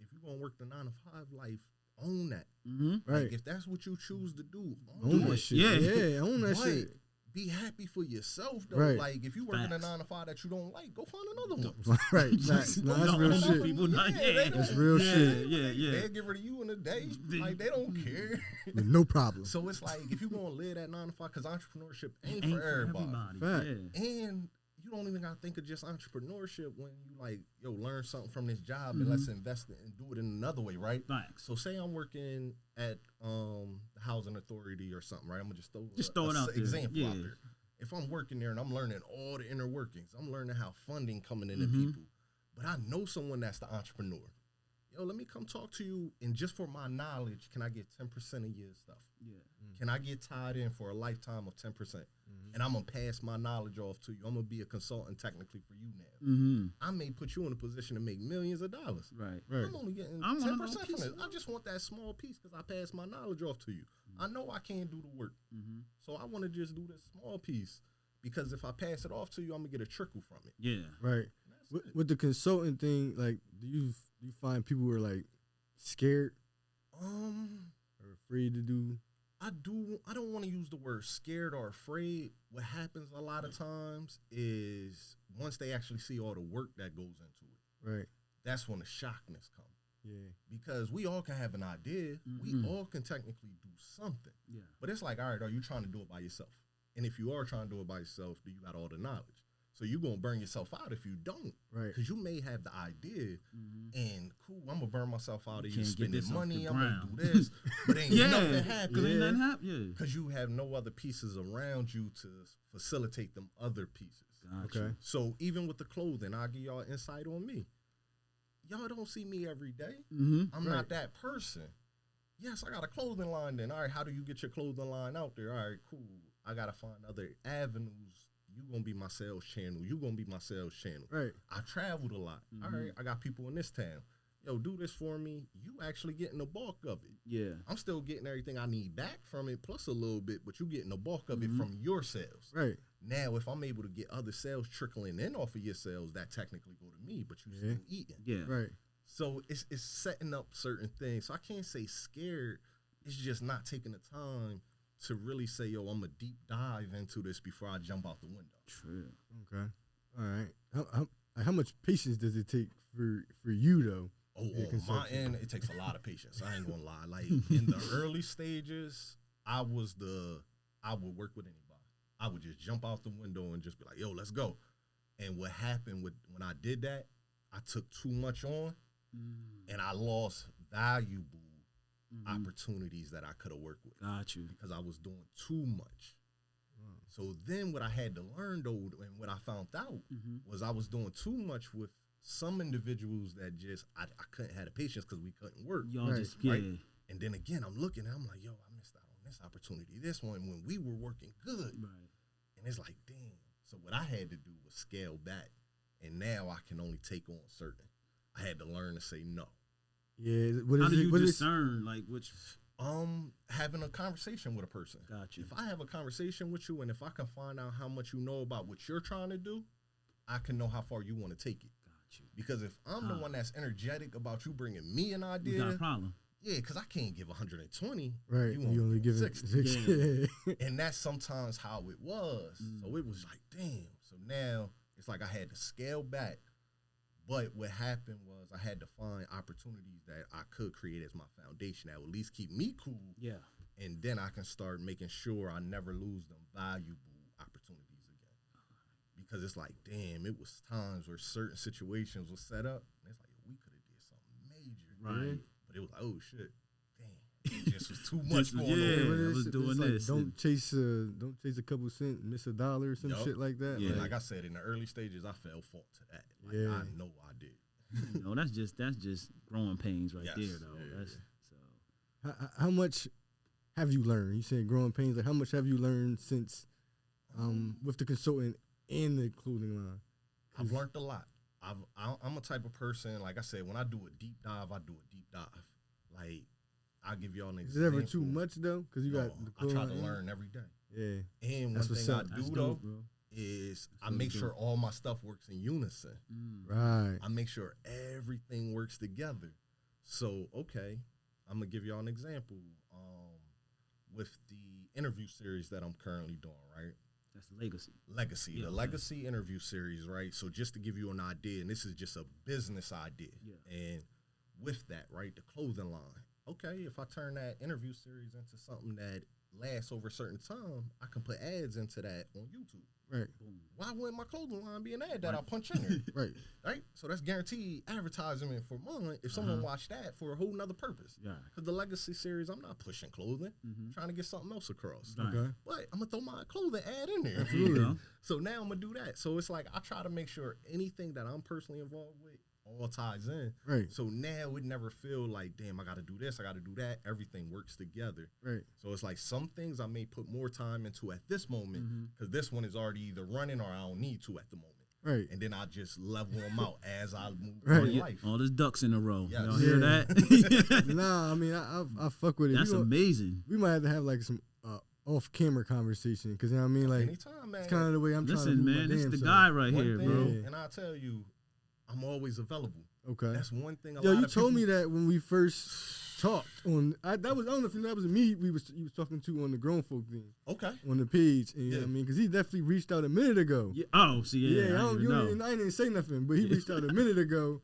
if you gonna work the 9 to 5 life, own that. Mm-hmm. Right. Like, if that's what you choose to do, Own do that it. shit. Yeah. Yeah, own that But shit. be happy for yourself though. Right. Like if you working a Facts. 9 to 5 that you don't like, go find another one. Right. Facts. Nah, that's Don't real own shit. people not- Yeah, they That's don't- real yeah, shit. Yeah. They'll get rid of you in a day. Like they don't care. No problem. So it's like if you gonna live that 9 to 5, because entrepreneurship ain't, Ain't for everybody. Fact. Yeah. And you don't even gotta think of just entrepreneurship when you like, yo, learn something from this job and let's invest it and do it in another way, right? Facts. So say I'm working at the housing authority or something, right? I'm gonna just throw it out there. example out Yeah. there. If I'm working there and I'm learning all the inner workings, I'm learning how funding coming into Mm-hmm. people. But I know someone that's the entrepreneur. Yo, let me come talk to you, and just for my knowledge, can I get 10% of your stuff? Yeah. Can I get tied in for a lifetime of 10%? And I'm gonna pass my knowledge off to you. I'm gonna be a consultant technically for you now. Mm-hmm. I may put you in a position to make millions of dollars. Right. Right. I'm only getting I want a 10% little from piece this. of I just want that small piece because I pass my knowledge off to you. I know I can't do the work. Mm-hmm. So I want to just do this small piece because if I pass it off to you, I'm going to get a trickle from it. Yeah. Right. With the consulting thing, like, do you find people who are like scared or afraid to do? I don't want to use the word scared or afraid. What happens a lot of times is once they actually see all the work that goes into it, Right. that's when the shockness comes. Yeah. Because we all can have an idea. We all can technically do something. Yeah. But it's like, all right, are you trying to do it by yourself? And if you are trying to do it by yourself, do you got all the knowledge? So you're going to burn yourself out if you don't. Right. Because you may have the idea and cool, I'm going to burn myself out of you Can't get spending this off money. the I'm going ground. to do this. But ain't nothing Because happening. ain't nothing happen. Yeah. Because you have no other pieces around you to facilitate them other pieces. Gotcha. Okay. So even with the clothing, I'll give y'all insight on me. Y'all don't see me every day. Mm-hmm. I'm not that person. Yes, I got a clothing line then. All right, how do you get your clothing line out there? All right, cool. I got to find other avenues. You going to be my sales channel. You going to be my sales channel. Right. I traveled a lot. All right, I got people in this town. Yo, do this for me. You actually getting the bulk of it. Yeah. I'm still getting everything I need back from it, plus a little bit, but you getting the bulk of it from your sales. Right. Now, if I'm able to get other sales trickling in off of your sales, that technically go to me, but you still eating. Yeah. Right. So it's setting up certain things. So I can't say scared. It's just not taking the time to really say, yo, I'm going to deep dive into this before I jump out the window. True. Okay. All right. how much patience does it take for you though? Oh, on my end, it takes a lot of patience. I ain't gonna lie. Like in the early stages, I would work with anybody. I would just jump out the window and just be like, yo, let's go. And what happened when I did that, I took too much on and I lost valuable opportunities that I could have worked with. Got you. Because I was doing too much. So then what I had to learn though, and what I found out was I was doing too much with some individuals that just, I couldn't have the patience because we couldn't work. Y'all right. just, yeah. Right? And then again, I'm looking and I'm like, yo, I missed out on this opportunity. This one when we were working good. Right. And it's like, damn. So what I had to do was scale back. And now I can only take on certain. I had to learn to say no. Yeah. How do you discern, like, which? Having a conversation with a person. Got you. If I have a conversation with you and if I can find out how much you know about what you're trying to do, I can know how far you want to take it. Got you. Because if I'm the one that's energetic about you bringing me an idea, you got a problem. Yeah, because I can't give 120. Right. You only give 60. 60. Yeah. And that's sometimes how it was. So it was like, damn. So now it's like I had to scale back. But what happened was I had to find opportunities that I could create as my foundation that would at least keep me cool. Yeah. And then I can start making sure I never lose them valuable opportunities again. Because it's like, damn, it was times where certain situations were set up. And it's like, we could have did something major. Right. But it was like, oh, shit. Damn. It just was too much going on. I was doing like, this. Don't chase a couple cents, miss $1 or some shit like that. Yeah. Like I said, in the early stages, I fell fault to that. Like, Yeah. I know I did. You know, that's just growing pains right there, though. Yeah. That's so. How much have you learned? You said growing pains. Like, how much have you learned since with the consultant and the clothing line? I've learned a lot. I'm a type of person, like I said, when I do a deep dive, I do a deep dive. Like, I'll give y'all an example. Is it ever too much, though? Because you got the I clothing try to line. learn every day. Yeah. And That's one what's thing I up. do, That's though, dope, bro. is I really make dope. sure all my stuff works in unison. Right. I make sure everything works together. So, okay, I'm going to give y'all an example. With the interview series that I'm currently doing, right? That's legacy. The Legacy interview series, right? So just to give you an idea, and this is just a business idea. Yeah. And with that, right, the clothing line. Okay, if I turn that interview series into something that lasts over a certain time, I can put ads into that on YouTube. Right. Boom. Why wouldn't my clothing line be an ad that I punch in there? Right. Right? So that's guaranteed advertisement for mine if someone watched that for a whole nother purpose. Yeah. Because the Legacy series, I'm not pushing clothing. I'm trying to get something else across. Right. Okay. But I'm going to throw my clothing ad in there. There you go. So now I'm going to do that. So it's like I try to make sure anything that I'm personally involved with all ties in. Right. So now it never feel like, damn, I got to do this, I got to do that. Everything works together. Right. So it's like some things I may put more time into at this moment because this one is already either running or I don't need to at the moment. Right. And then I just level them out as I move Right. through life. All those ducks in a row. Yes. Y'all hear Yeah. that? Nah, I mean, I fuck with it. That's amazing. We might have to have like some off-camera conversation because you know what I mean. Like, Anytime, man. it's kind of the way I'm trying to Listen, do man, my this is damn the self. guy right One here, thing, bro. Yeah. and I tell you, I'm always available. Okay. That's one thing. Yo, you told me that when we first talked on. I don't know if you know, that was me. You was talking to on the grown folk thing Okay. on the page. And, you know Yeah. what I mean, because he definitely reached out a minute ago. Yeah. Oh, see, yeah. I didn't even say nothing, but he reached out a minute ago,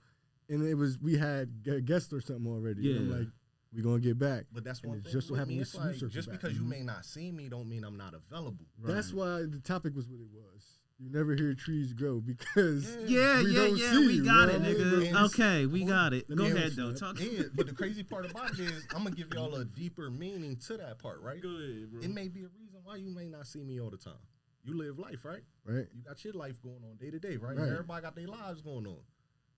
and we had a guest or something already. Yeah. And I'm like, we gonna get back. But that's And one it thing. just so with happened me, we it's like, circled just back. because you may not see me, don't mean I'm not available. That's why the topic was what it was. You never hear trees grow because Yeah, we don't see we you, got you it, know what I mean? nigga. But- Okay, we got it. Let Go me ahead, answer though. that. Talk. But the crazy part about it is I'm gonna give y'all a deeper meaning to that part, right? Go ahead, bro. It may be a reason why you may not see me all the time. You live life, right? Right. You got your life going on day to day, right? Right. Everybody got their lives going on.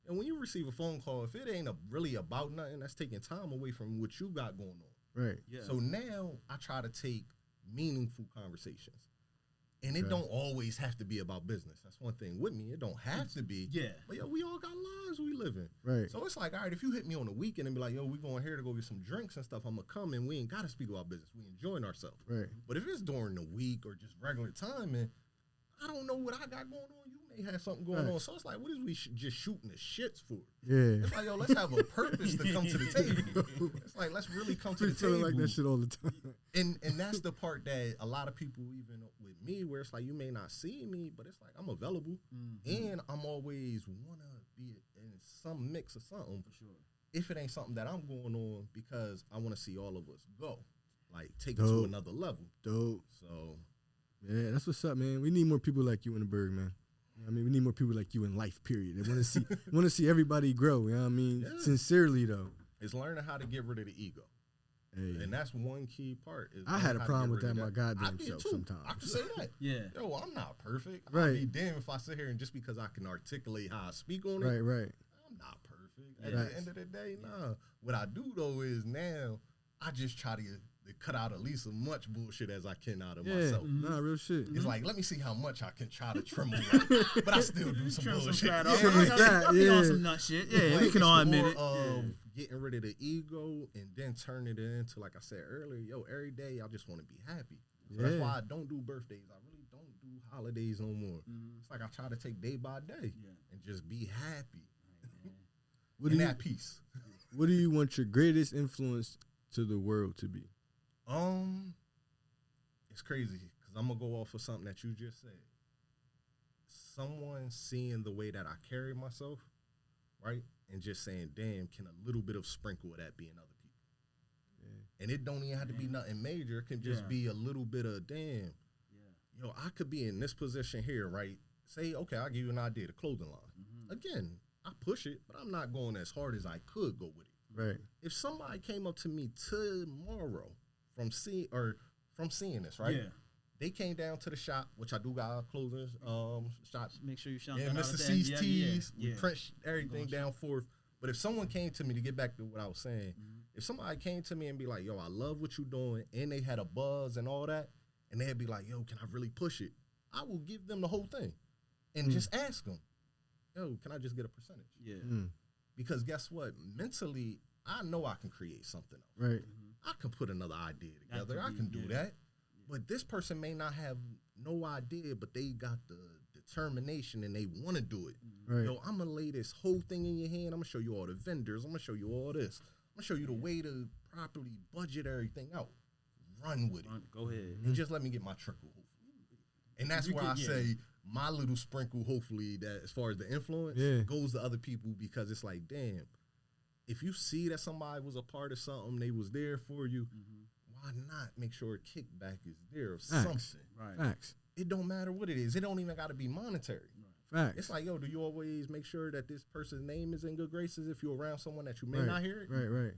And when you receive a phone call, if it ain't really about nothing, that's taking time away from what you got going on. Right. Yeah. So now I try to take meaningful conversations. And it Okay. don't always have to be about business. That's one thing with me. It don't have to be. Yeah. But yo, we all got lives we live in. Right. So it's like, all right, if you hit me on the weekend and be like, yo, we going here to go get some drinks and stuff, I'm going to come and we ain't got to speak about business. We enjoying ourselves. Right. But if it's during the week or just regular time and I don't know what I got going on, you may have something going on. So it's like, what is we just shooting the shits for? Yeah. It's like, yo, let's have a purpose to come to the table. It's like, let's really come to We the feeling table. like that shit all the time. And that's the part that a lot of people, even with me where it's like you may not see me, but it's like I'm available, and I'm always wanna be in some mix of something. For sure. If it ain't something that I'm going on, because I want to see all of us go, like take it to another level. Dope. So, yeah, that's what's up, man. We need more people like you in the Berg, man. You know what I mean, we need more people like you in life. Period. They want to see everybody grow. You know what I mean? Yeah. Sincerely, though. It's learning how to get rid of the ego. Hey. And that's one key part. I had a problem with that my goddamn self sometimes. I can say that. Yeah. Yo, I'm not perfect. Right. I'd be damned if I sit here and just because I can articulate how I speak on it. Right. I'm not perfect. At the end of the day, nah. What I do, though, is now I just try to cut out at least as much bullshit as I can out of myself. Nah, real shit. It's like, let me see how much I can try to trim away. But I still do some bullshit. I'll be on some nut shit. Yeah, we can all admit it. Getting rid of the ego and then turning it into, like I said earlier, every day I just want to be happy. So that's why I don't do birthdays. I really don't do holidays no more. It's like I try to take day by day and just be happy. And at peace. What do you want your greatest influence to the world to be? It's crazy because I'm gonna go off of something that you just said. Someone seeing the way that I carry myself, right, and just saying, "Damn, can a little bit of sprinkle of that be in other people?" Yeah. And it don't even have to be nothing major. It can just be a little bit of, "Damn, yo, I could be in this position here, right? Say, okay, I'll give you an idea, the clothing line. Again, I push it, but I'm not going as hard as I could go with it. Right. If somebody came up to me tomorrow from seeing this, right? Yeah. They came down to the shop, which I do got clothing shops. Make sure you shout that out. Mr. C's tees. We print everything down forth. But if someone came to me, to get back to what I was saying, if somebody came to me and be like, yo, I love what you're doing, and they had a buzz and all that, and they'd be like, yo, can I really push it? I will give them the whole thing and just ask them, yo, can I just get a percentage? Yeah. Because guess what? Mentally, I know I can create something else. Right. I can put another idea together. I can do that. But this person may not have no idea, but they got the determination and they want to do it. Right. Yo, I'm going to lay this whole thing in your hand. I'm going to show you all the vendors. I'm going to show you all this. I'm going to show you the way to properly budget everything out. Run with it. Go ahead. And just let me get my trickle, hopefully. And that's where I say my little sprinkle, hopefully, that as far as the influence, goes to other people, because it's like, damn, if you see that somebody was a part of something, they was there for you, why not make sure a kickback is there of something? Right. Facts. It don't matter what it is. It don't even got to be monetary. Facts. It's like, yo, do you always make sure that this person's name is in good graces if you're around someone that you may not hear it? Right.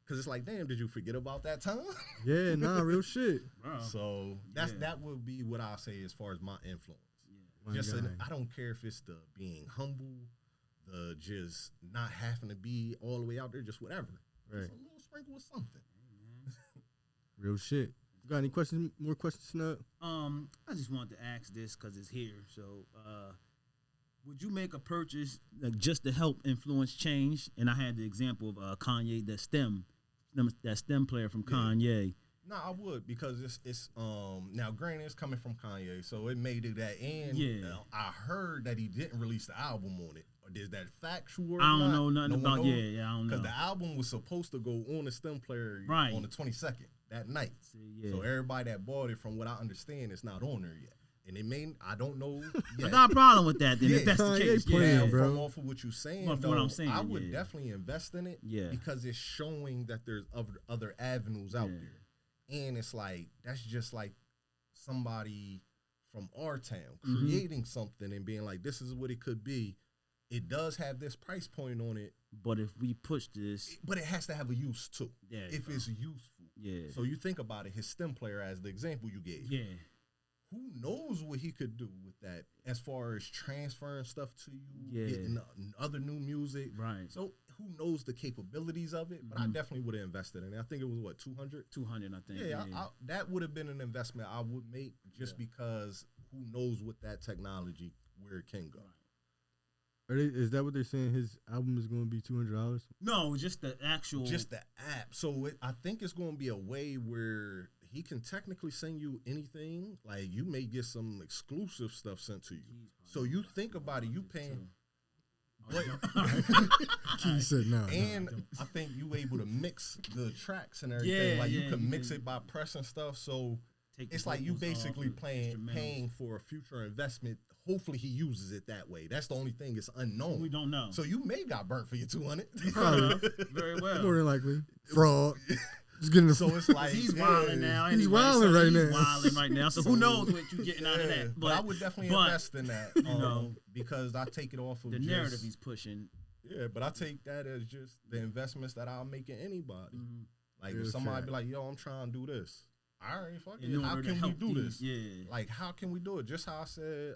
Because it's like, damn, did you forget about that time? Yeah, nah, real shit. Wow. So that would be what I say as far as my influence. Yeah. I don't care if it's the being humble, the just not having to be all the way out there, just whatever. Right. Just a little sprinkle of something. Real shit. You got any questions? More questions, Snug? I just wanted to ask this because it's here. So, would you make a purchase just to help influence change? And I had the example of Kanye, that STEM player from Kanye. No, I would, because it's now granted it's coming from Kanye, so it made it that. And I heard that he didn't release the album on it. Or is that factual? I don't know nothing about. I don't know. Because the album was supposed to go on the STEM player on the 22nd that night. So everybody that bought it, from what I understand, it's not on there yet. And it may, I don't know yet. I got a problem with that then, if that's the case. Playing, bro. From off of what you're saying, from what I'm saying, I would definitely invest in it because it's showing that there's other avenues out there. And it's like, that's just like somebody from our town creating something and being like, this is what it could be. It does have this price point on it. But if we push this. But it has to have a use too. Yeah. If it's useful. Yeah. So you think about it, his STEM player as the example you gave. Yeah. Who knows what he could do with that as far as transferring stuff to you, getting other new music. Right. So who knows the capabilities of it? But I definitely would have invested in it. I think it was, what, 200? 200, I think. Yeah, that would have been an investment I would make just because who knows what that technology, where it can go. Right. Is that what they're saying? His album is going to be $200? No, just the actual. Just the app. So I think it's going to be a way where he can technically send you anything. Like, you may get some exclusive stuff sent to you. So you think about it, you paying. He said no. And I think you able to mix the tracks and everything. You can mix it by pressing stuff. So it's like you basically paying for a future investment. Hopefully he uses it that way. That's the only thing. It's unknown. We don't know. So you may got burnt for your 200. Very well. More than likely. Fraud. Just getting the So it's like he's wilding now. He's Anyway, wilding so right he's now. wilding right now. So who knows what you're getting out of that? But I would definitely invest in that. Because I take it off of the narrative he's pushing. Yeah, but I take that as just the investments that I'll make in anybody. Mm-hmm. Like if somebody be like, yo, I'm trying to do this. All right, fuck it. How can we do this? Yeah. Like, how can we do it? Just how I said,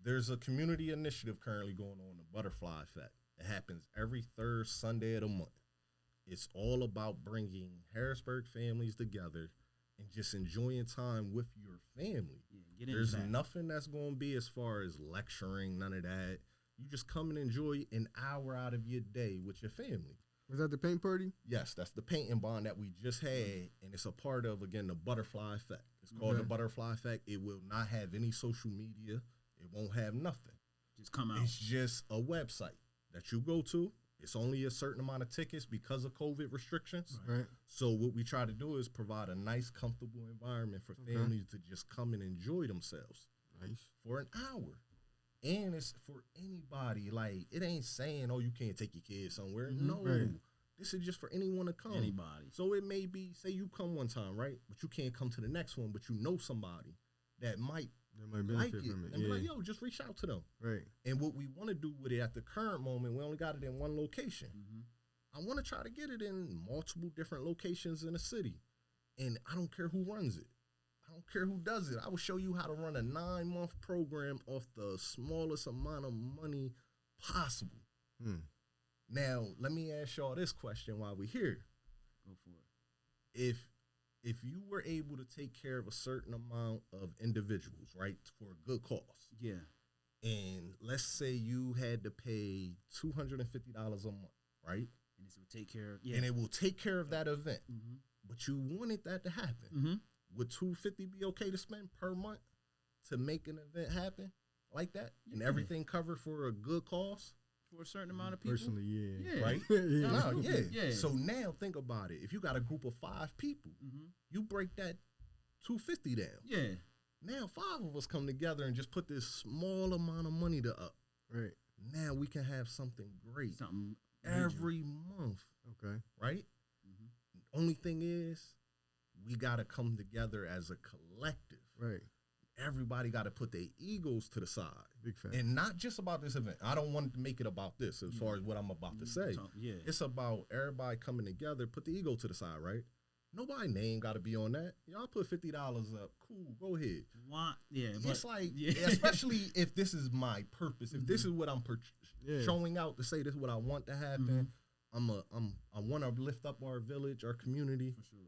there's a community initiative currently going on, the Butterfly Effect. It happens every third Sunday of the month. It's all about bringing Harrisburg families together and just enjoying time with your family. Yeah, there's nothing that's going to be as far as lecturing, none of that. You just come and enjoy an hour out of your day with your family. Was that the paint party? Yes, that's the painting bond that we just had, and it's a part of, again, the Butterfly Effect. It's called the Butterfly Effect. It will not have any social media. It won't have nothing. Just come out. It's just a website that you go to. It's only a certain amount of tickets because of COVID restrictions. Right. So what we try to do is provide a nice, comfortable environment for families to just come and enjoy themselves. Nice. For an hour. And it's for anybody. Like, it ain't saying, oh, you can't take your kids somewhere. No. Right. This is just for anyone to come. Anybody. So it may be, say you come one time, right? But you can't come to the next one, but you know somebody that might benefit like it. from it. And be like, yo, just reach out to them. Right. And what we want to do with it at the current moment, we only got it in one location. I want to try to get it in multiple different locations in the city. And I don't care who runs it. I don't care who does it. I will show you how to run a 9-month program off the smallest amount of money possible. Now, let me ask y'all this question while we're here. Go for it. If you were able to take care of a certain amount of individuals, right, for a good cause. Yeah. And let's say you had to pay $250 a month, right? And this will take care of, and it will take care of that event. But you wanted that to happen. Would $250 be okay to spend per month to make an event happen like that? And everything covered for a good cause? For a certain amount of people? Personally, yeah. Right? Yeah. So now think about it. If you got a group of 5 people, you break that $250 down. Yeah. Now 5 of us come together and just put this small amount of money to up. Right. Now we can have something great. Something every month. Okay. Right? Only thing is, we got to come together as a collective. Right. Everybody got to put their egos to the side. Big fact. And not just about this event. I don't want to make it about this as far as what I'm about to say. It's about everybody coming together, put the ego to the side, right? Nobody name got to be on that. Y'all put $50 up. Cool, go ahead. Why? Yeah. It's like, especially if this is my purpose, if this is what I'm showing out to say this is what I want to happen, I want to lift up our village, our community. For sure.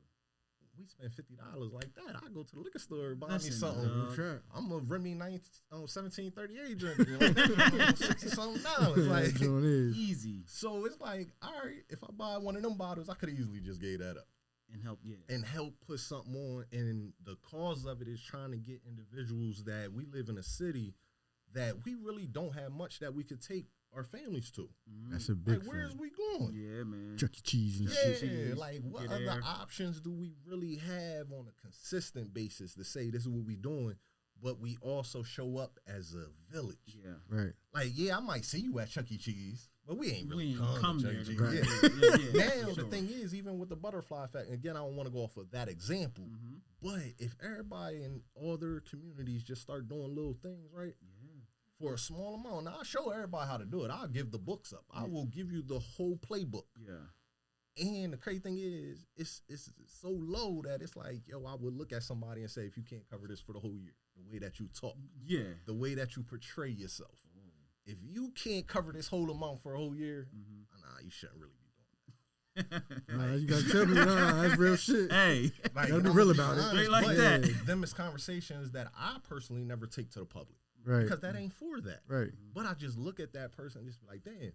We spend $50 like that. I go to the liquor store, buy me something. I'm a Remy 1738 drink, $60-something. Like easy. So it's like, all right, if I buy one of them bottles, I could easily just gave that up and help put something on. And the cause of it is trying to get individuals that we live in a city that we really don't have much that we could take our families to. That's a big where's we going? Yeah, man. Chuck E. Cheese and shit. Yeah, like what other options do we really have on a consistent basis to say this is what we doing, but we also show up as a village? Yeah. Right. Like, I might see you at Chuck E. Cheese, but we ain't really come to Chuck there. E. Cheese. Right. Now, the thing is, even with the Butterfly Effect, again, I don't want to go off of that example, but if everybody in other communities just start doing little things, right? For a small amount. Now, I'll show everybody how to do it. I'll give the books up. I will give you the whole playbook. Yeah. And the crazy thing is, it's so low that it's like, yo, I would look at somebody and say, if you can't cover this for the whole year, the way that you talk, the way that you portray yourself, if you can't cover this whole amount for a whole year, you shouldn't really be doing that. You gotta tell me, that's real shit. Hey, like, gotta be real about it. Straight like that. Them is conversations that I personally never take to the public. Right. Because that ain't for that. Right. But I just look at that person and just be like, damn,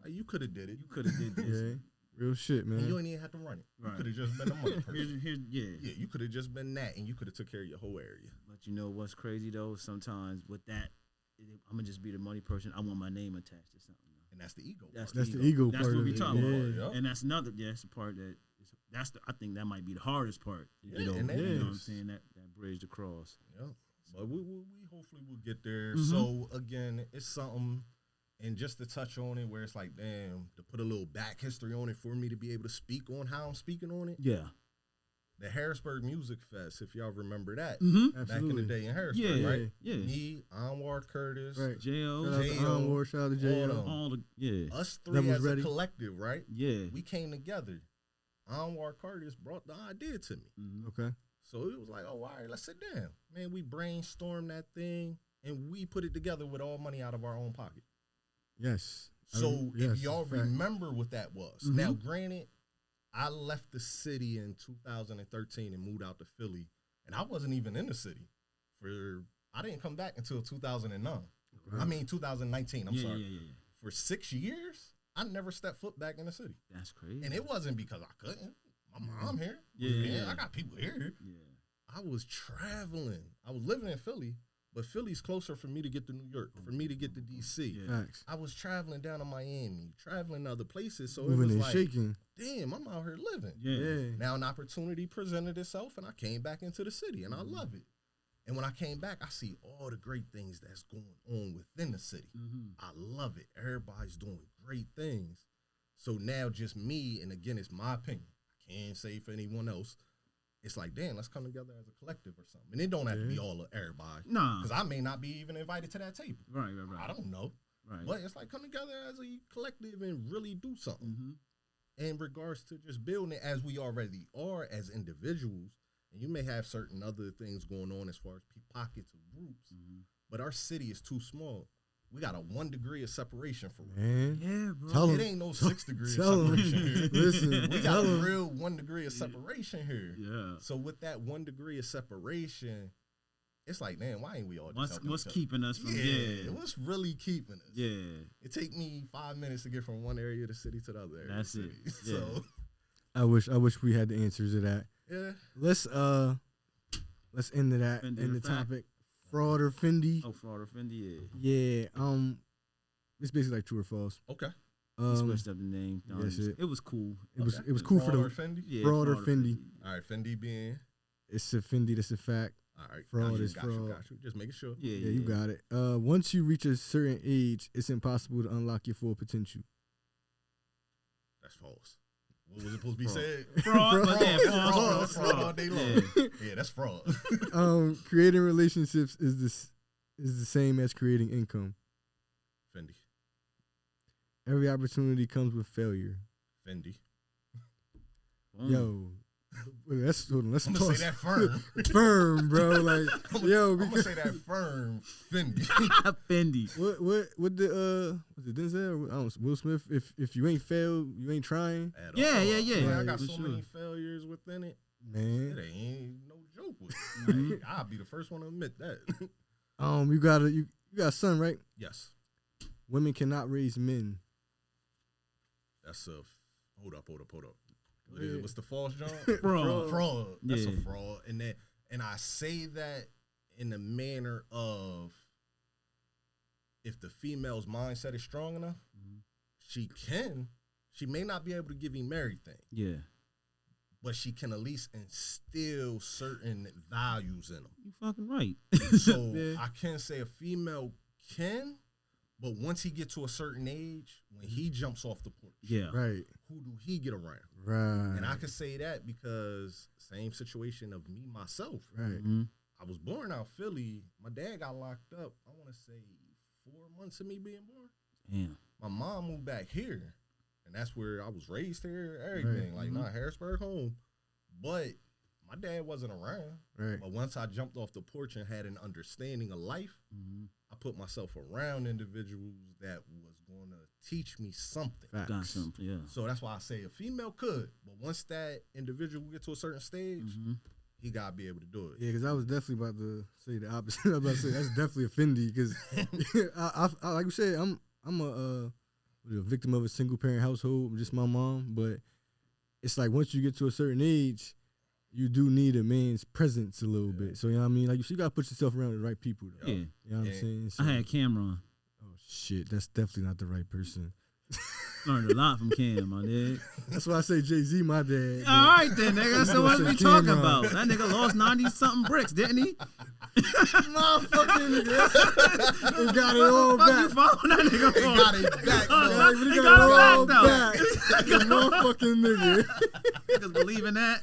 like, you could have did it. You could have did this. Yeah. Real shit, man. And you ain't even have to run it. Right. You could have just been a money person. Yeah, you could have just been that, and you could have took care of your whole area. But you know what's crazy, though? Sometimes with that, I'm going to just be the money person. I want my name attached to something. And that's the ego. That's the ego part. That's what we talking about. And that's another, that's the part that I think that might be the hardest part. You know what I'm saying? That bridge across. Yeah, but we hopefully will get there. So again, it's something, and just to touch on it, where it's like, damn, to put a little back history on it for me to be able to speak on how I'm speaking on it. Yeah. The Harrisburg Music Fest, if y'all remember that, back Absolutely. in the day in Harrisburg, right? Yeah. Me, Anwar Curtis, Right. J.O. Shout out to Anwar, shout out to J.O. All the us three as ready. a collective, right? Yeah. We came together. Anwar Curtis brought the idea to me. Okay. So it was like, oh, all right, let's sit down. Man, we brainstormed that thing, and we put it together with all money out of our own pocket. Yes. So yes, if y'all fact. remember what that was. Now, granted, I left the city in 2013 and moved out to Philly, and I wasn't even in the city. I didn't come back until 2009. Right. I mean, 2019, I'm sorry. Yeah. For 6 years, I never stepped foot back in the city. That's crazy. And it wasn't because I couldn't. My mom here. Yeah. I got people here. Yeah. I was traveling. I was living in Philly, but Philly's closer for me to get to New York, for me to get to D.C. Yeah. Facts. I was traveling down to Miami, traveling to other places. So Moving it was and like, shaking. damn, I'm out here living. Yeah. Now an opportunity presented itself, and I came back into the city, and I love it. And when I came back, I see all the great things that's going on within the city. I love it. Everybody's doing great things. So now just me, and again, it's my opinion. I can't say for anyone else. It's like, damn, let's come together as a collective or something. And it don't have to be all of everybody. Nah. Because I may not be even invited to that table. Right. I don't know. Right. But it's like come together as a collective and really do something. In regards to just building it as we already are as individuals. And you may have certain other things going on as far as pockets of groups. But our city is too small. We got a 1 degree of separation from it. Man. Yeah, bro. Tell It 'em. ain't no 6 degrees of Tell 'em. separation here. Listen, We tell got a 'em. real 1 degree of separation here. Yeah. So with that 1 degree of separation, it's like, man, why ain't we all just helping What's each other? keeping us from What's really keeping us? Yeah. It take me 5 minutes to get from one area of the city to the other area. That's of the it. city. So I wish we had the answers to that. yeah. Let's end to that. Fendi End or the fact? topic. Fraud or Fendi? Oh, fraud or Fendi, Yeah. It's basically like true or false. Okay. He switched up the name. Yes, It was cool. It was cool for Fraud the or Fendi? Yeah, fraud or Fendi. All right, Fendi being. It's a Fendi. That's a fact. All right. Fraud is got you, fraud. got you. Just making sure. Yeah, Yeah, you got it. Once you reach a certain age, it's impossible to unlock your full potential. That's false. What was it supposed to be said? Fraud. Fraud. Yeah, Fraud all day long. Yeah, that's fraud. Creating relationships is the same as creating income. Fendi. Every opportunity comes with failure. Fendi. Yo, let's I'm gonna pause. say that firm. Firm, bro. Like, yo, I'm gonna say that firm. Fendi. Fendi. what the was it Denzel? I don't know, Will Smith. If you ain't failed, you ain't trying. At Yeah, all. yeah. Man, I got For so sure. many failures within it. Man, It ain't no joke with it. Like, I'll be the first one to admit that. you got a son, right? Yes. Women cannot raise men. That's a hold up. What is it? What's the false John? Fraud. Fraud. That's Yeah. a fraud. And I say that in the manner of if the female's mindset is strong enough, she may not be able to give him everything, Yeah. but she can at least instill certain values in him. You fucking right. So Yeah. I can say a female can, but once he get to a certain age, when he jumps off the porch, Yeah. Right. who do he get around? Right. And I can say that because same situation of me myself. Right. I was born out Philly. My dad got locked up, I want to say 4 months of me being born. Damn. My mom moved back here, and that's where I was raised here, everything. Right. Like, not Harrisburg home. But my dad wasn't around. Right. But once I jumped off the porch and had an understanding of life, I put myself around individuals that was going to teach me something. Facts. Got something. Yeah. So that's why I say a female could, but once that individual get to a certain stage, he gotta be able to do it. Yeah, because I was definitely about to say the opposite. I was about to say that's definitely a Fendi because, I like you said, I'm a victim of a single parent household, just my mom. But it's like once you get to a certain age, you do need a man's presence a little bit. So you know what I mean? Like you gotta put yourself around the right people. Though. Yeah. You know what I'm saying? So, I had Cameron. oh shit, that's definitely not the right person. Learned a lot from Cam, my nigga. That's why I say Jay-Z, my dad. All right then, nigga. So what we talking about? That nigga lost 90-something bricks, didn't he? Motherfucking nigga. He got it all back. You following that nigga? He got it back, though. He got it all back, The motherfucking nigga. Niggas believe in that?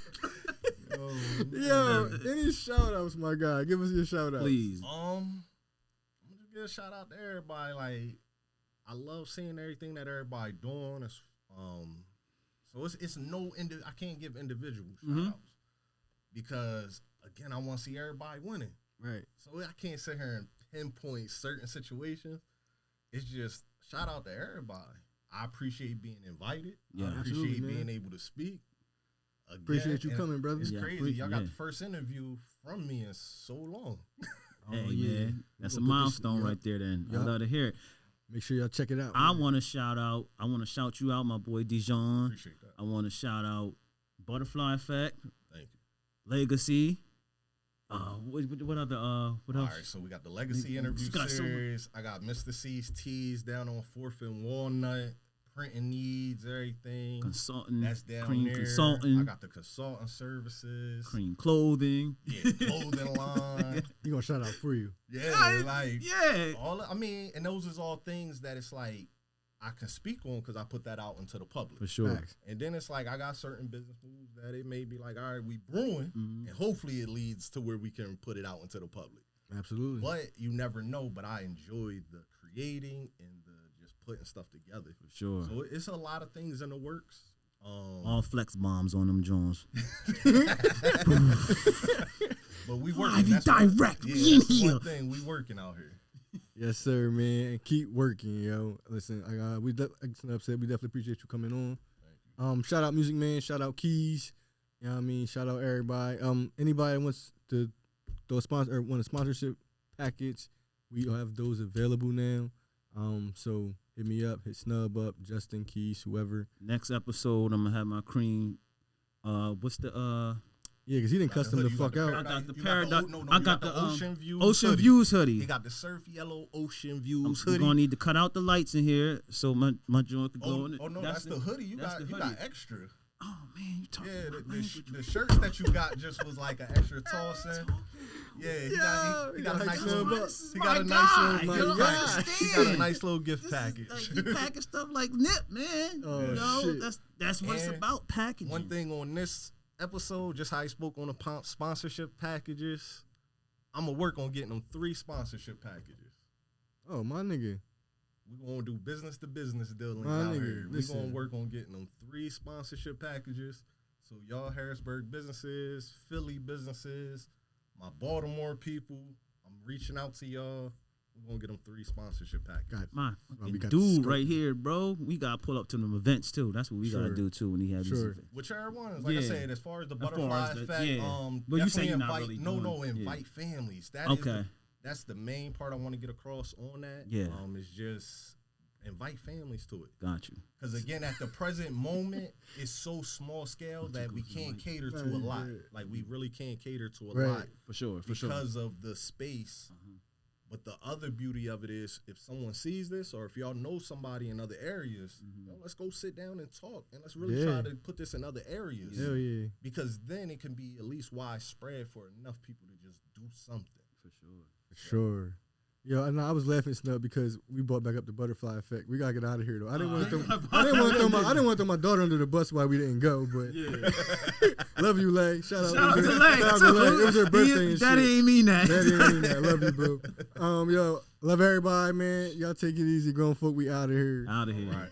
Yo, any shout outs, my guy? Give us your shout outs. Please. I'm just give a shout out to everybody. Like, I love seeing everything that everybody doing. It's, so it's no I can't give individual shout outs because again I want to see everybody winning. Right. So I can't sit here and pinpoint certain situations. It's just shout out to everybody. I appreciate being invited. Yeah, I appreciate being able to speak. Again, appreciate you coming, brother. It's crazy. Y'all got the first interview from me in so long. Hey, man. That's a milestone right there, then. I love to hear it. Make sure y'all check it out. I want to shout you out, my boy Dijon. Appreciate that. I want to shout out Butterfly Effect. Thank you. Legacy. What other? What else? All right, so we got the Legacy interview series. I got Mr. C's Teas down on 4th and Walnut. Printing needs, everything. Consulting. That's down Cream there. Consulting. I got the consulting services. Cream clothing. Yeah, clothing line. You gonna shout out for you? Yeah, all. And those is all things that it's like I can speak on because I put that out into the public For sure. Facts. And then it's like I got certain business moves that it may be like, all right, we brewing, and hopefully it leads to where we can put it out into the public. Absolutely. But you never know. But I enjoy the creating and the just putting stuff together. For sure. So it's a lot of things in the works. All flex bombs on them Jones. But we working. That's direct. We in here. One thing we working out here. Yes, sir, man. And keep working, yo. Listen, we definitely appreciate you coming on. Thank you. Shout out Music Man. Shout out Keys. You know what I mean? Shout out everybody. Anybody that wants to throw a sponsor or want a sponsorship package, we have those available now. So hit me up, hit Snub up, Justin, Keys, whoever. Next episode, I'm gonna have my cream. What's the Yeah, because he didn't cuss them the fuck out. I got the Paradox. I got the Ocean Views. Ocean Views hoodie. He got the surf yellow Ocean Views We're hoodie. gonna need to cut out the lights in here so my joint could go in it. Oh no, that's the hoodie. You got extra. Oh man, you talking about the shirts that you got just was like an extra tossing. Yeah, he got a nice little. He got a nice little gift package. He got a nice little gift package. Like you packing stuff like Nip, man. Oh, shit. That's what it's about, packaging. One thing on this episode, just how I spoke on the sponsorship packages, I'm gonna work on getting them 3 sponsorship packages. Oh, my nigga. We're gonna do business to business dealings My out nigga, here. We're listen. gonna work on getting them 3 sponsorship packages. So y'all Harrisburg businesses, Philly businesses, my Baltimore people, I'm reaching out to y'all. We're gonna get them 3 sponsorship packages. My we got dude the right here, bro. We gotta pull up to them events too. That's what we gotta do too when he has these events. Whichever ones, like I said, as far as the butterfly effect, but you definitely say you're not invite. really Invite families. That Okay. That's the main part I want to get across on that. Yeah. Is just invite families to it. Got you. Because again, at the present moment, it's so small scale that we can't cater to a lot. Like we really can't cater to a lot For sure. because of the space. But the other beauty of it is, if someone sees this, or if y'all know somebody in other areas, let's go sit down and talk, and let's really try to put this in other areas. Hell yeah. Because then it can be at least widespread for enough people to just do something. For sure. Yo, and I was laughing Snub because we brought back up the butterfly effect. We gotta get out of here though. I didn't want to throw my daughter under the bus while we didn't go, but love you, Lay. Shout out to Lay. It was her birthday and shit. Daddy ain't mean that. Daddy ain't mean that. Love you, bro. Yo, love everybody, man. Y'all take it easy, grown folk. We out of here. Out of here. All right.